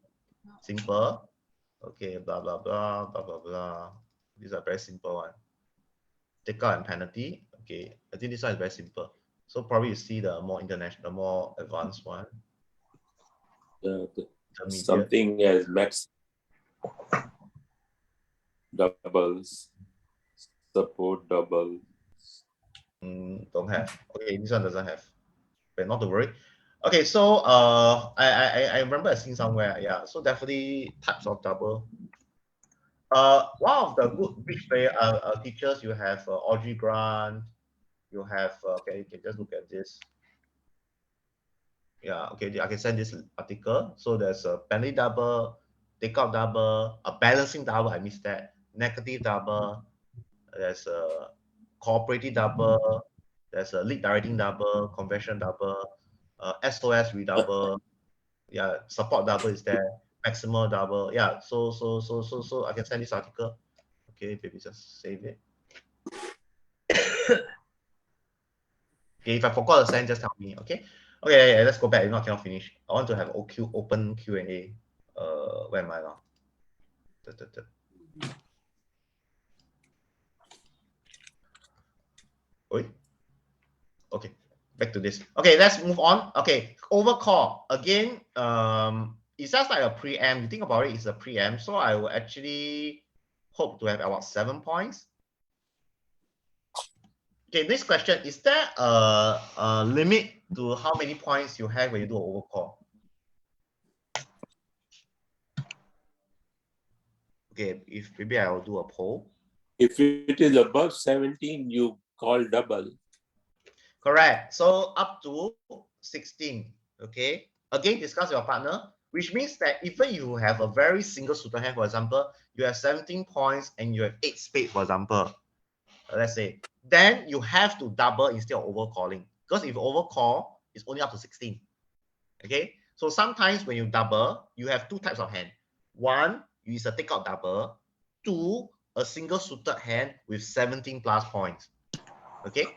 simple. Okay, blah blah blah blah blah blah. These are very simple one. Take out and penalty. Okay, I think this one is very simple. So probably you see the more international, the more advanced one. Something as max doubles, support doubles. Don't have. Okay, this one doesn't have. But not to worry. Okay, so I remember I seen somewhere. Yeah, so definitely types of double. One of the good bridge player teachers, you have Audrey Grant. You have okay, you can just look at this. Yeah, okay, I can send this article. So there's a penalty double, takeout double, a balancing double. I missed that. Negative double. There's a cooperative double. There's a lead directing double, convention double, SOS redouble. Yeah, support double is there. Maximal double. Yeah. So I can send this article. Okay, maybe just save it. Okay, if I forgot to send, just tell me. Okay. Okay, yeah, let's go back. If not, cannot finish. I want to have open Q&A. Where am I now? Wait. Okay, back to this. Okay, let's move on. Okay, overcall again. It's just like a preamp. You think about it, it's a preamp. So I will actually hope to have about 7 points. Okay, next question. Is there a limit to how many points you have when you do an overcall? Okay, if maybe I will do a poll. If it is above 17, you call double. Correct. So up to 16. Okay. Again, discuss your partner, which means that even you have a very single suited hand, for example, you have 17 points and you have 8 spades, for example. let's say, then you have to double instead of overcalling. Because if you overcall, it's only up to 16. Okay, so sometimes when you double, you have two types of hand. One, is a takeout double. Two, a single suited hand with 17 plus points. Okay.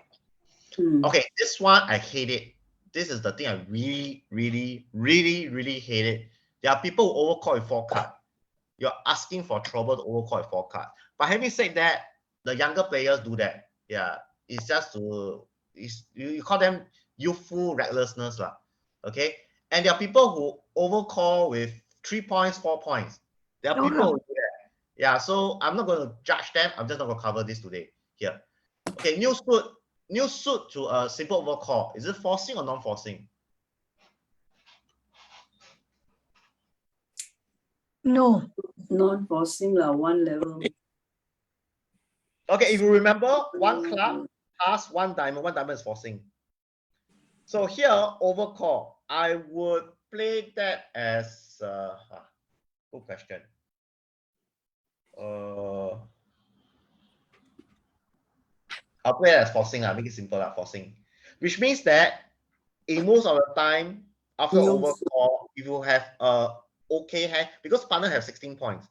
Okay, this one I hate it. This is the thing I really hate it. There are people who overcall with 4 card. You're asking for trouble to overcall with 4 card. But having said that, the younger players do that. Yeah, it's just to you call them youthful recklessness lah. Okay, and there are people who overcall with 3 points, 4 points. There are people who do that. Yeah, so I'm not going to judge them. I'm just not going to cover this today here. Okay, new suit to a simple overcall. Is it forcing or non-forcing? No. Non-forcing lah, one level. Okay, if you remember, 1 club, pass, 1 diamond is forcing. So here, overcall, I would play that as good question. I'll play it as forcing, make it simple, forcing. Which means that in most of the time, after overcall, if you have okay hand, because partner have 16 points.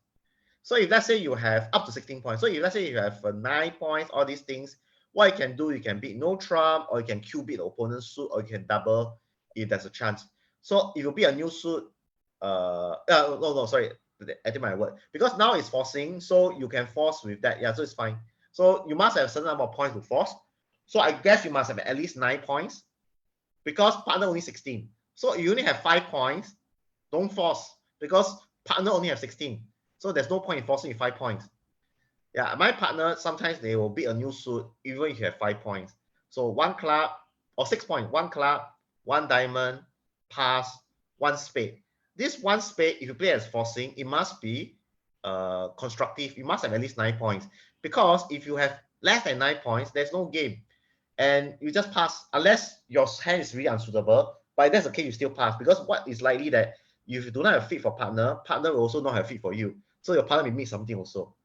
So if let's say you have up to 16 points, so if let's say you have 9 points, all these things, what you can do, you can beat no trump, or you can Q beat the opponent's suit, or you can double if there's a chance. So if you beat a new suit, sorry, I think my word, because now it's forcing, so you can force with that. Yeah, so it's fine. So you must have a certain number of points to force. So I guess you must have at least 9 points, because partner only 16. So you only have 5 points, don't force, because partner only have 16. So there's no point in forcing with 5 points. Yeah, my partner, sometimes they will beat a new suit, even if you have 5 points. So 1 club, or 6 points, 1 club, 1 diamond, pass, 1 spade. This 1 spade, if you play as forcing, it must be constructive. You must have at least 9 points. Because if you have less than 9 points, there's no game. And you just pass, unless your hand is really unsuitable. But if that's the case, you still pass. Because what is likely that if you do not have fit for partner, partner will also not have fit for you. So your partner may miss something also.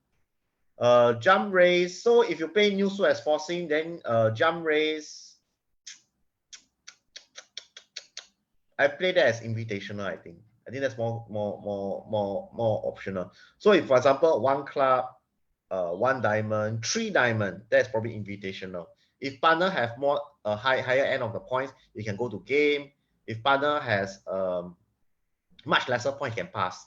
Jump raise. So if you play new suit as forcing, then jump raise. I play that as invitational, I think. I think that's more optional. So if, for example, 1 club, 1 diamond, 3 diamond, that's probably invitational. If partner have more higher end of the points, you can go to game. If partner has much lesser point, you can pass.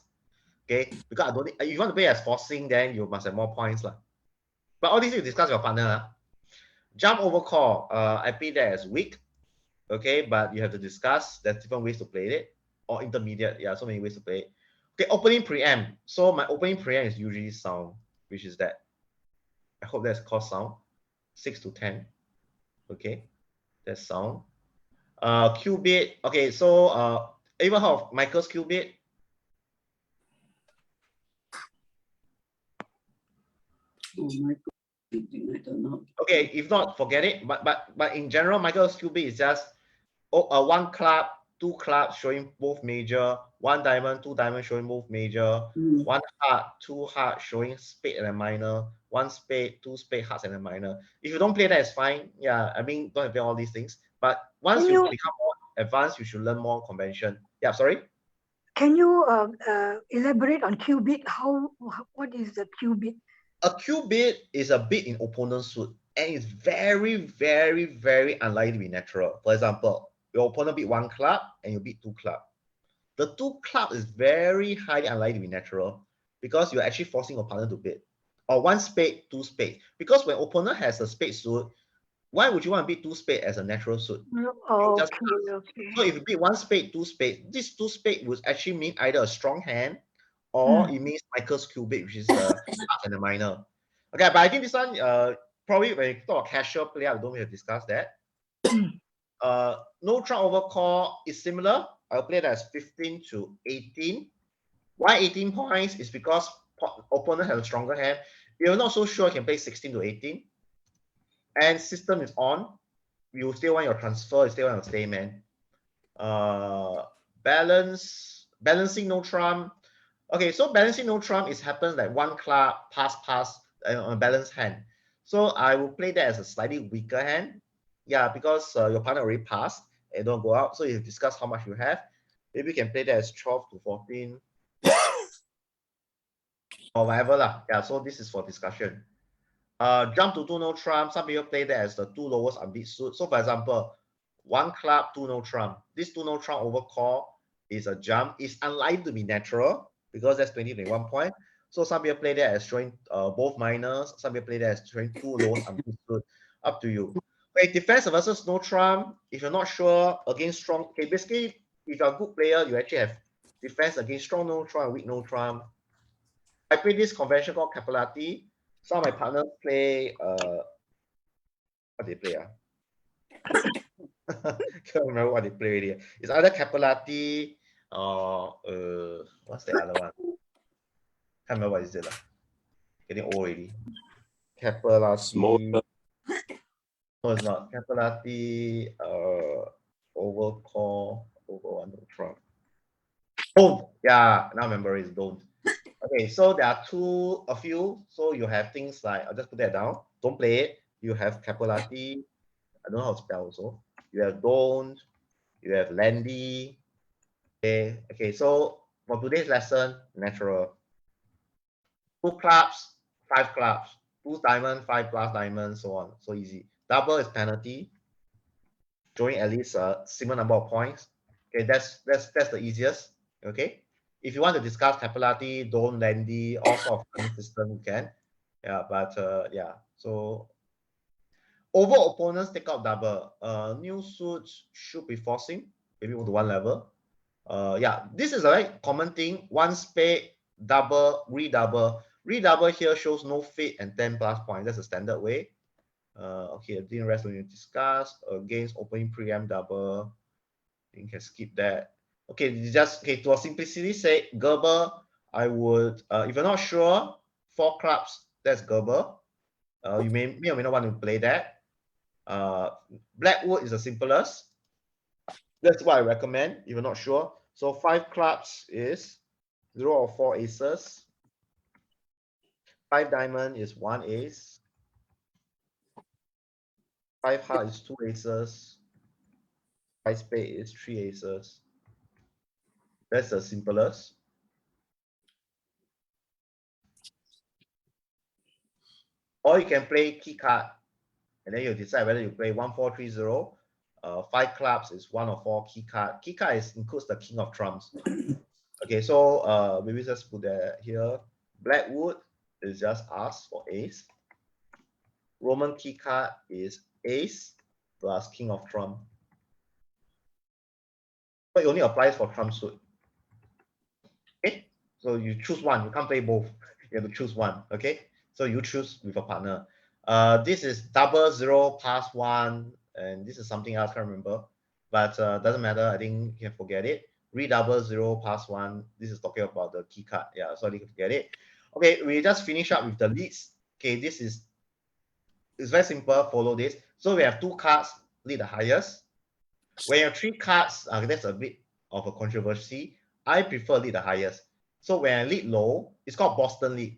Okay, because I don't think, if you want to play as forcing, then you must have more points lah. But all these you discuss with your partner. Jump overcall, I play that as weak. Okay, but you have to discuss. There's different ways to play it, or intermediate. Yeah, so many ways to play it. Okay, opening preempt. So my opening preempt is usually sound, which is that. I hope that's called sound. 6 to 10. Okay, that's sound. Qubit. Okay, so even heard of Michael's qubit? Oh my God. I don't know. Okay, if not, forget it. But in general, Michael's qubit is just 1 club, 2 clubs showing both major, 1 diamond, 2 diamond showing both major, 1 heart, 2 heart showing spade and a minor, 1 spade, 2 spade, hearts and a minor. If you don't play that, it's fine. Yeah, I mean, don't have to play all these things. But once you become more advanced, you should learn more convention. Yeah, sorry. Can you elaborate on qubit? What is the qubit? A qubit is a bit in opponent's suit, and it's very unlikely to be natural. For example, your opponent beat 1 club and you beat 2 club. The 2 club is very highly unlikely to be natural because you're actually forcing your partner to beat. Or 1 spade, 2 spade. Because when opponent has a spade suit, why would you want to beat 2 spade as a natural suit? Okay. So if you beat 1 spade, 2 spade, this 2 spade would actually mean either a strong hand or it means Michael's qubit, which is the heart and the minor. Okay, but I think this one, probably when you talk about casual play, I don't have to discuss that. No trump overcall is similar. I'll play that as 15 to 18. Why 18 points is because opponent has a stronger hand. You're not so sure you can play 16 to 18. And system is on. You still want your transfer, you still want your stay man. Balancing no trump. Okay, so balancing no trump is happens like 1 club, pass on a balanced hand. So I will play that as a slightly weaker hand. Yeah, because your partner already passed and don't go out. So you discuss how much you have. Maybe you can play that as 12 to 14 or whatever lah. Yeah, so this is for discussion. Jump to 2 no trump. Some people play that as the 2 lowest unbeat suit. So for example, 1 club, 2 no trump. This 2 no trump over call is a jump. It's unlikely to be natural because that's 21 point. So some people play that as showing both minors. Some people play that as showing 2 lowest unbeat suit. Up to you. Okay, defense versus no trump. If you're not sure against strong, okay, basically if you're a good player, you actually have defense against strong no trump, weak no trump. I play this convention called capillarity. Some of my partners play what they play. Can't remember what they play already. It's either capillarity or what's the other one? Can't remember what is it. Getting old already. Capillarity. Smoke. No, it's not. Capillarity, overcall, over one trump. Don't. Yeah, now I remember it's don't. Okay, so there are a few. So you have things like, I'll just put that down. Don't play it. You have capillarity. I don't know how to spell also. You have don't. You have landy. Okay. So for today's lesson, natural. 2 clubs, 5 clubs. 2 diamond, 5 plus diamonds, so on. So easy. Double is penalty. Showing at least a similar number of points. Okay, that's the easiest. Okay. If you want to discuss capillarity, don't landy, all sort of system you can. Yeah, but yeah. So over opponents take out double. New suits should be forcing, maybe to 1 level. Yeah, this is a very common thing. 1 spade, double, redouble. Redouble here shows no fate and 10 plus points. That's a standard way. Okay, I think rest we need to discuss against opening preamp double. You can skip that. Okay, just okay to simplicity say Gerber. I would if you're not sure, 4 clubs, that's Gerber. You may or may not want to play that. Blackwood is the simplest. That's what I recommend if you're not sure. So 5 clubs is 0 or 4 aces. 5 diamond is 1 ace. 5 heart is 2 aces. 5 spade is 3 aces. That's the simplest. Or you can play key card, and then you decide whether you play 1 4 3 0. 5 clubs is 1 or 4 key card. Key card includes the king of trumps. Okay, so maybe just put that here. Blackwood is just ace for ace. Roman key card is ace plus king of trump. But it only applies for trump suit. Okay, so you choose one. You can't play both. You have to choose one. Okay, so you choose with a partner. This is double 0 pass 1, and this is something else. I can't remember, but doesn't matter. I think you can forget it. Redouble 0 pass 1. This is talking about the key card. Yeah, so you can forget it. Okay, we just finish up with the leads. Okay, it's very simple. Follow this. So we have 2 cards lead the highest. When you have 3 cards, that's a bit of a controversy. I prefer lead the highest. So when I lead low, it's called Boston lead.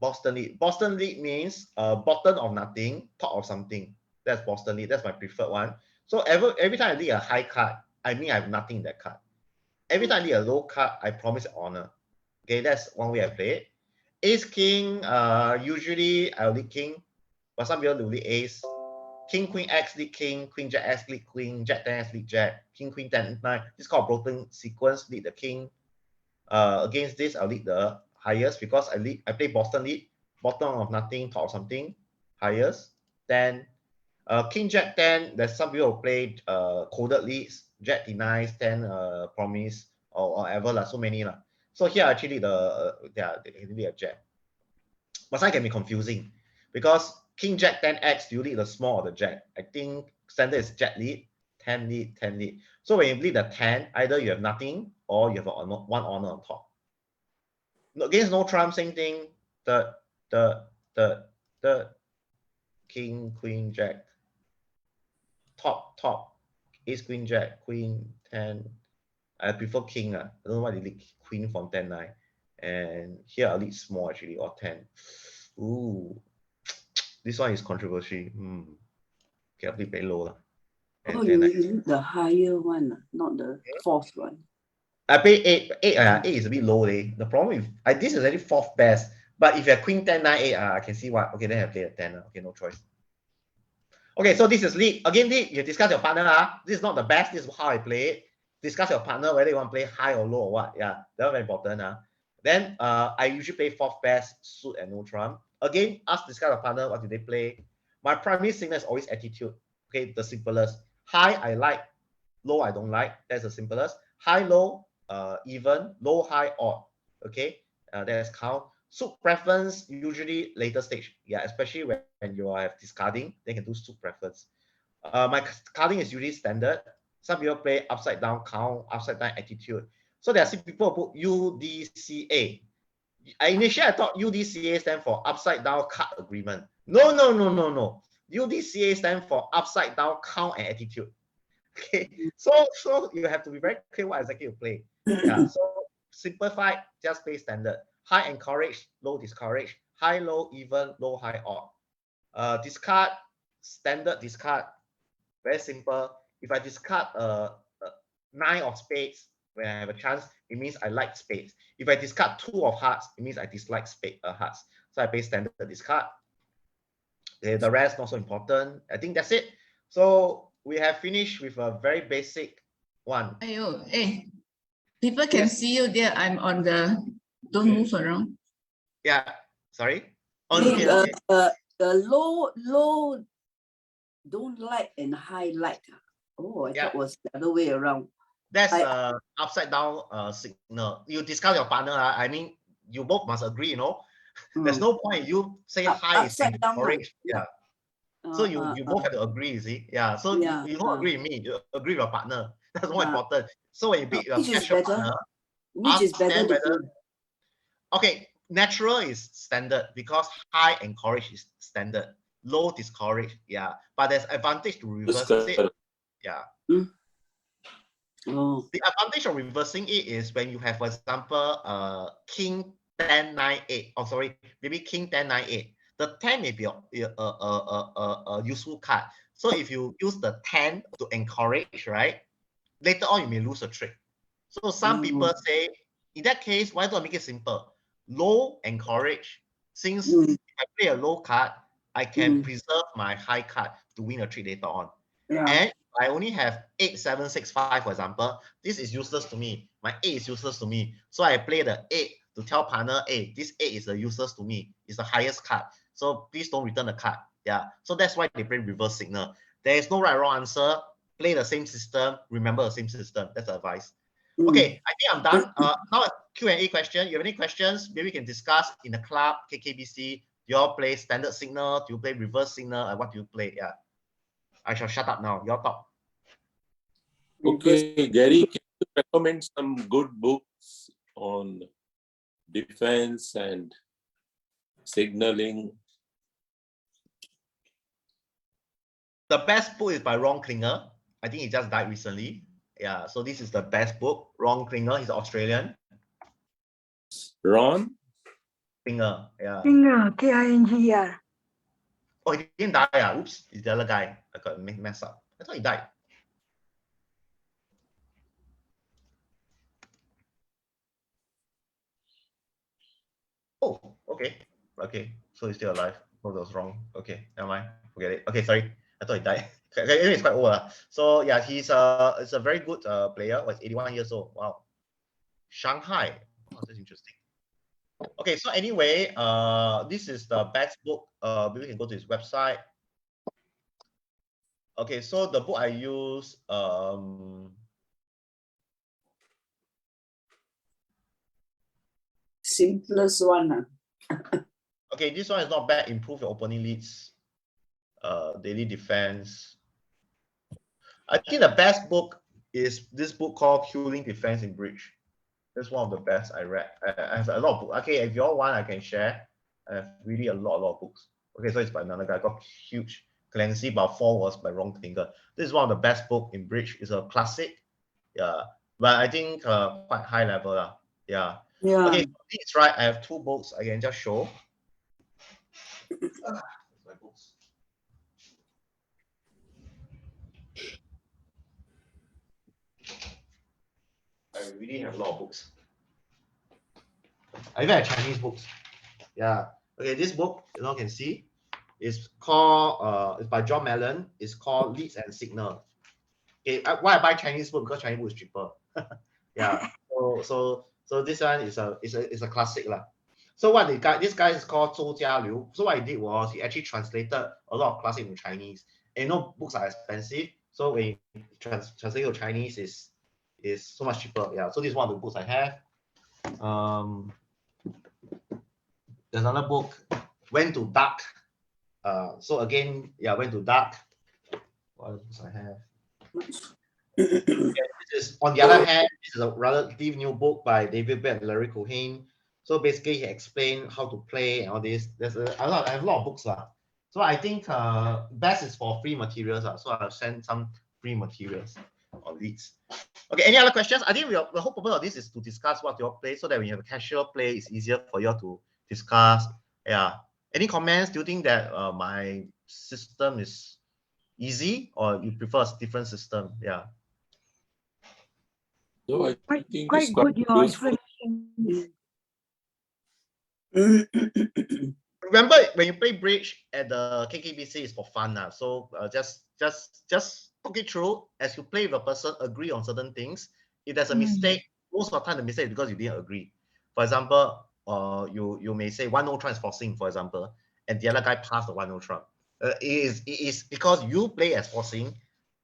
Boston lead. Boston lead means bottom of nothing, top of something. That's Boston lead. That's my preferred one. So every time I lead a high card, I mean I have nothing in that card. Every time I lead a low card, I promise honor. Okay, that's one way I play it. Ace king, usually I'll lead king, but some people will lead ace. King, queen, x, lead king, queen, jack, x, lead queen, jack, 10, x, lead jack, king, queen, 10, 9. This is called broken sequence, lead the king. Against this, I'll lead the highest because I play Boston lead, bottom of nothing, top of something, highest. Then king, jack, 10, there's some people who play coded leads, jack denies, 10 promise, or whatever, so many. So here, actually, they lead a jack. But that can be confusing because king jack 10x, you lead the small or the jack. I think standard is jack lead, 10 lead, 10 lead. So when you lead the 10, either you have nothing or you have one honor on top. Against no trump, same thing. The king, queen, jack. Top. Ace, queen, jack, queen, 10. I prefer king. I don't know why they lead queen from 10, 9. And here I'll lead small actually, or 10. Ooh. This one is controversy. Okay, I'll play very low. Oh, you need the higher one, not the fourth one. I pay 8. 8 is a bit low. The problem with this is already fourth best. But if you have queen 10, 9, 8, I can see what. Okay, then I play a 10. Okay, no choice. Okay, so this is lead. Again, lead, you discuss your partner. This is not the best. This is how I play it. Discuss your partner, whether you want to play high or low or what. Yeah, that's very important. Then I usually play fourth best, suit and no trump. Again, ask discuss your partner, what do they play? My primary signal is always attitude. Okay, the simplest. High, I like. Low, I don't like. That's the simplest. High, low, even. Low, high, odd. Okay, that's count. Suit preference, usually later stage. Yeah, especially when you have discarding, they can do suit preference. My carding is usually standard. Some people play upside down count, upside down attitude. So there are some people who put UDCA. Initially, I thought UDCA stand for upside down card agreement. No. UDCA stand for upside down count and attitude. Okay, so you have to be very clear what exactly you play. Yeah, so simplified, just play standard. High encourage, low discourage. High, low, even, low, high, odd. Discard, standard discard. Very simple. If I discard 9 of spades when I have a chance, it means I like spades. If I discard 2 of hearts, it means I dislike hearts. So I play standard discard. Okay, the rest not so important. I think that's it. So we have finished with a very basic one. People can see you there. I'm on the. Don't move around. Yeah. Sorry. The low don't like and high like. Oh, I thought it was the other way around. That's upside down signal. You discuss your partner. I mean, you both must agree. There's no point you say high is encouraged. Yeah. So you both have to agree. You see. Yeah. So you don't agree with me. You agree with your partner. That's more important. So when you beat your partner, which is better? Okay, natural is standard because high encourage is standard. Low discourage, yeah. But there's advantage to reverse it. Yeah. The advantage of reversing it is when you have, for example, king 10, 9, 8. Oh, sorry, maybe king 10, 9, 8. The 10 may be a useful card. So if you use the 10 to encourage, right? Later on, you may lose a trick. So some people say, in that case, why don't I make it simple? Low encourage. Since if I play a low card, I can preserve my high card to win a trick later on. And I only have 8, 7, 6, 5, for example. This is useless to me. My 8 is useless to me. So I play the 8 to tell partner, hey, this 8 is useless to me. It's the highest card. So please don't return the card. Yeah. So that's why they play reverse signal. There is no right or wrong answer. Play the same system. Remember the same system. That's the advice. Okay, I think I'm done. Now a Q&A question. You have any questions? Maybe we can discuss in the club, KKBC. Do you all play standard signal? Do you play reverse signal? What do you play? Yeah. I shall shut up now. Your talk. Okay, Gary, can you recommend some good books on defense and signaling? The best book is by Ron Klinger. I think he just died recently. Yeah, so this is the best book. Ron Klinger, he's Australian. Ron? Klinger, yeah. Klinger, K-I-N-G-E-R. Oh, he didn't die. Oops, it's the other guy. I got messed up. I thought he died. Oh, okay. Okay, so he's still alive. Oh, that was wrong. Okay, never mind. Forget it. Okay, sorry. I thought he died. Anyway, it's quite old. So yeah, he's a very good player. Was 81 years old. Wow. Shanghai. Oh, that's interesting. Okay, so anyway, this is the best book. Maybe we can go to his website. Okay, so the book I use, simplest one. Okay, this one is not bad. Improve your opening leads, daily defense. I think the best book is this book called Killing Defense in Bridge. That's one of the best I read. I have a lot of books. Okay, if you all want, I can share. I have really a lot of books. Okay, so it's by another guy called Huge Clancy, but 4 was by Ron Klinger. This is one of the best books in Bridge. It's a classic. Yeah, but I think quite high level. Yeah. Okay, so it's right. I have 2 books I can just show. My books. I really have a lot of books. I even have Chinese books. Yeah. Okay, this book, you know, can see, it's called, it's by John Mellon. It's called Leads and Signal. Okay, why I buy Chinese book? Because Chinese book is cheaper. Yeah. So this one is a classic lah. So what this guy is called Zhou Jialiu. So what he did was he actually translated a lot of classic into Chinese. And you know, books are expensive. So when you translate to Chinese is so much cheaper. Yeah. So this is one of the books I have. There's another book, When to Duck. So again, yeah, When to Duck. What else I have? Okay, this is, on the other hand, this is a relatively new book by David Bell and Larry Cohen. So basically, he explained how to play and all this. I have a lot of books lah. So I think best is for free materials lah. So I'll send some free materials or leads. Okay, any other questions? I think the whole purpose of this is to discuss what you all play, so that when you have a casual play, it's easier for you all to discuss. Yeah. Any comments? Do you think that my system is easy, or you prefer a different system? Yeah. So I think Quite it's quite good, your useful. explanation. Remember, when you play bridge at the KKBC, it's for fun now. So just talk it through as you play with a person. Agree on certain things. If there's a mistake, most of the time the mistake is because you didn't agree. For example, you may say 1-0 trump is forcing, for example, and the other guy passed the 1-0 trump. It is because you play as forcing,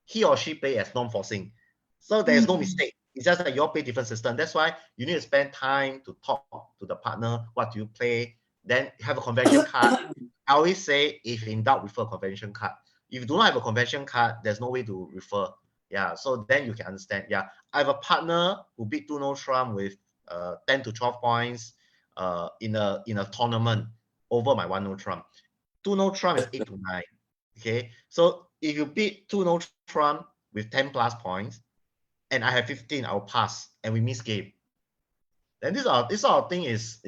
he or she play as non-forcing. So there is no mistake. It's just that you all play different system. That's why you need to spend time to talk to the partner. What do you play? Then have a convention card. I always say, if in doubt, refer a convention card. If you do not have a convention card, there's no way to refer. Yeah, so then you can understand. Yeah, I have a partner who beat 2-0 trump with 10 to 12 points in a tournament over my 1-0 trump. 2-0 trump is 8 to 9. Okay, so if you beat 2-0 trump with 10 plus points, and I have 15, I'll pass, and we miss game. Then this sort of thing is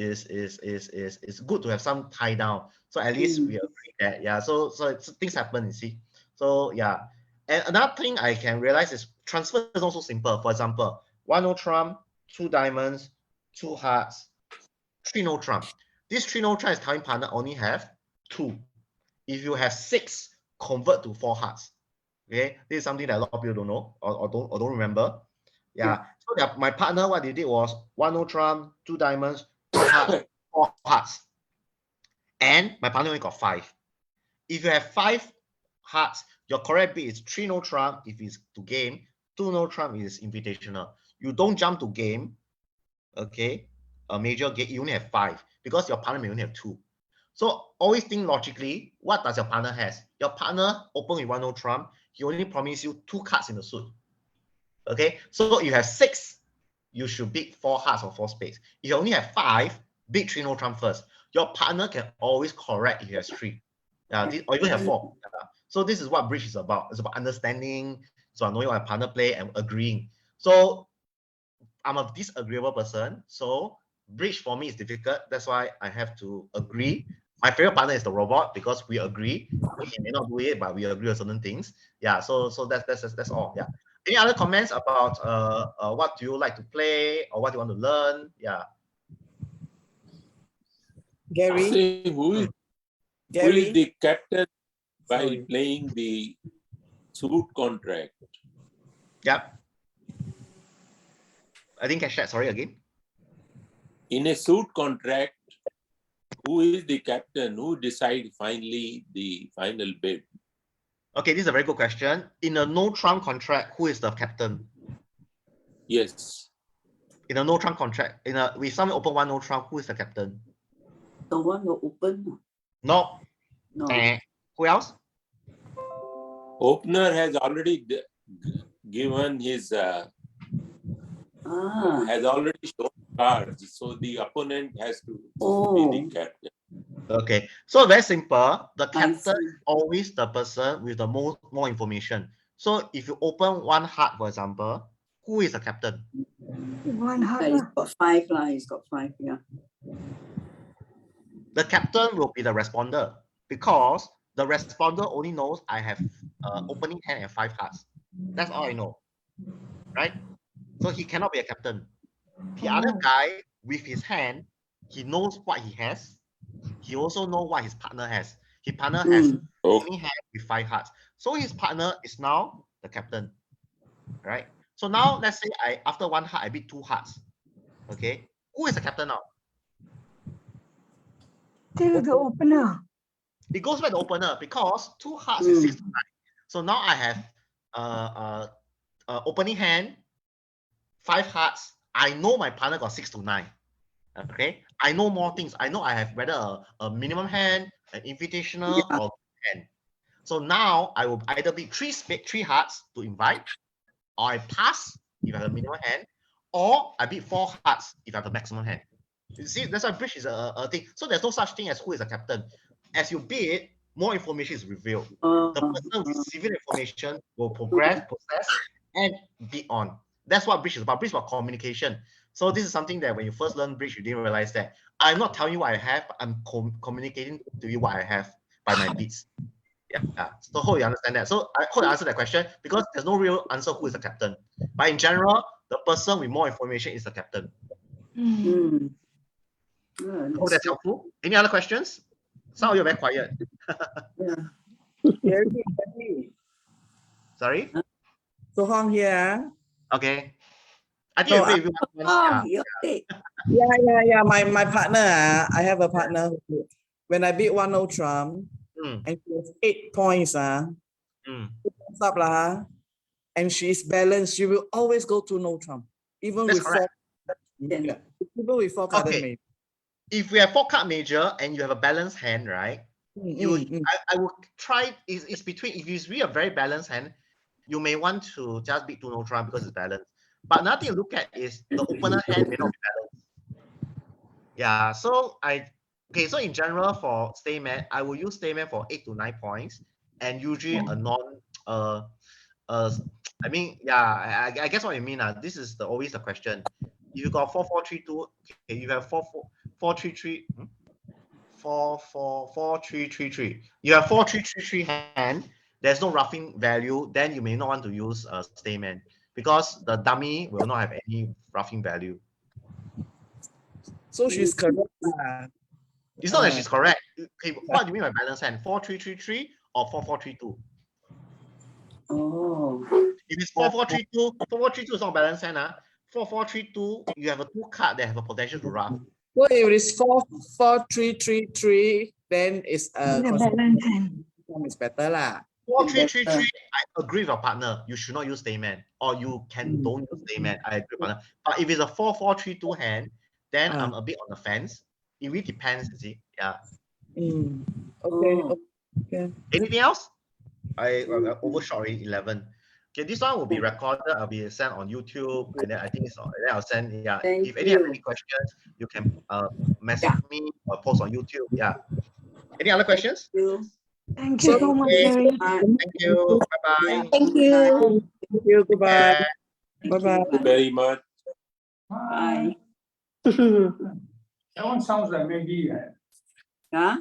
good to have some tie down. So at least we agree that, yeah. So things happen, you see. So yeah. And another thing I can realize is transfer is also simple. For example, 1-0 trump, 2 diamonds, 2 hearts, 3-0 trump. This 3-0 trump is telling partner only have 2. If you have 6, convert to 4 hearts. Okay, this is something that a lot of people don't know or don't remember. Yeah. So that my partner, what they did was 1-0 trump, 2 diamonds, 2 hearts, 4 hearts. And my partner only got 5. If you have 5 hearts, your correct bid is 3-0 trump if it's to game, 2-0 trump is invitational. You don't jump to game, okay? A major game, you only have 5 because your partner may only have 2. So always think logically, what does your partner has? Your partner open with 1-0 trump, he only promise you 2 cards in the suit. Okay, so you have 6, you should bid 4 hearts or 4 spades. If you only have 5, bid 3-0 trump first. Your partner can always correct if you have 3. Or even have 4. So this is what bridge is about. It's about understanding, so knowing what my partner play and agreeing. So I'm a disagreeable person. So bridge for me is difficult. That's why I have to agree. My favorite partner is the robot because we agree. He may not do it, but we agree on certain things. Yeah. So that's all. Yeah. Any other comments about what do you like to play or what do you want to learn? Yeah. Gary, Say, who is the captain by playing the suit contract? Yep. I didn't catch that. Sorry again. In a suit contract, who is the captain? Who decides finally the final bid? Okay, this is a very good question. In a no trump contract, who is the captain? Yes. In a no trump contract, with someone open 1-0 trump, who is the captain? The one who open. No. Who else? Opener has already given his has already shown cards, so the opponent has to be the captain. Okay, so very simple. The captain is always the person with the more information. So if you open 1 heart, for example, who is the captain? 1 heart. He's got 5 lah. He's got 5. Yeah. The captain will be the responder because the responder only knows I have opening hand and 5 hearts. That's all I know, right? So he cannot be a captain. The other guy with his hand, he knows what he has. He also knows what his partner has. His partner has opening hand with 5 hearts. So his partner is now the captain, right? So now let's say after 1 heart, I beat 2 hearts. Okay, who is the captain now? Still the opener. It goes back to opener because 2 hearts is 6 to 9. So now I have opening hand, 5 hearts. I know my partner got 6 to 9. Okay, I know more things. I know I have whether a minimum hand, an invitational, or hand. So now I will either be 3 hearts to invite, or I pass if I have a minimum hand, or I beat 4 hearts if I have a maximum hand. You see, that's why bridge is a thing. So there's no such thing as who is a captain. As you bid, more information is revealed. The person receiving information will process, and bid on. That's what bridge is about. Bridge is about communication. So this is something that when you first learn bridge, you didn't realize that I'm not telling you what I have, but I'm communicating to you what I have by my bids. Yeah. So hope you understand that. So I hope I answered that question because there's no real answer who is the captain. But in general, the person with more information is the captain. Hope that's helpful. Any other questions? Some of you are very quiet. Sorry? So Hong here. Okay. I think No, we play once. Yeah. My partner, I have a partner who, when I beat 1-0 Trump, and she has 8 points, up, and she's balanced, she will always go to no Trump, even That's with correct. 4. Even with 4 carded major. If we have 4 card major and you have a balanced hand, right? I would try it's between, if it's really a very balanced hand, you may want to just beat 2-0 Trump because it's balanced. But another thing to look at is the opener hand may not be balanced. Yeah, so so in general for Stayman, I will use Stayman for 8 to 9 points, and usually a non I mean, yeah, I guess what you mean. This is always the question. If you got 4-4-3-2, okay, you have 4-4-3-3, 4-4-4-3-3-3. You have 4-3-3-3 hand. There's no roughing value. Then you may not want to use Stayman because the dummy will not have any roughing value. So she's correct. It's not that she's correct. Okay, what do you mean by balance hand? 4-3-3-3 or 4-4-3-2? If it's 4-4-3-2, 4-4-3-2 is not balance hand. 4-4-3-2, you have a 2 card that have a potential to rough. So if it is 4-4-3-3-3, then it's the balance hand. It's better lah. 4-3-3-3, I agree with your partner. You should not use Stayman, or you can don't use Stayman. I agree, partner. But if it's a 4-4-3-2 hand, then I'm a bit on the fence. It really depends, you see. Yeah. Okay. Anything else? I overshot already 11. Okay, this one will be recorded. I'll be sent on YouTube, and then I think then I'll send. Yeah. If any have any questions, you can message me or post on YouTube. Yeah. Any other questions? Thank you so much, Gary. Thank you. Bye-bye. Thank you. Thank you. Goodbye. Thank you very much. Bye. That one sounds like maybe. Huh?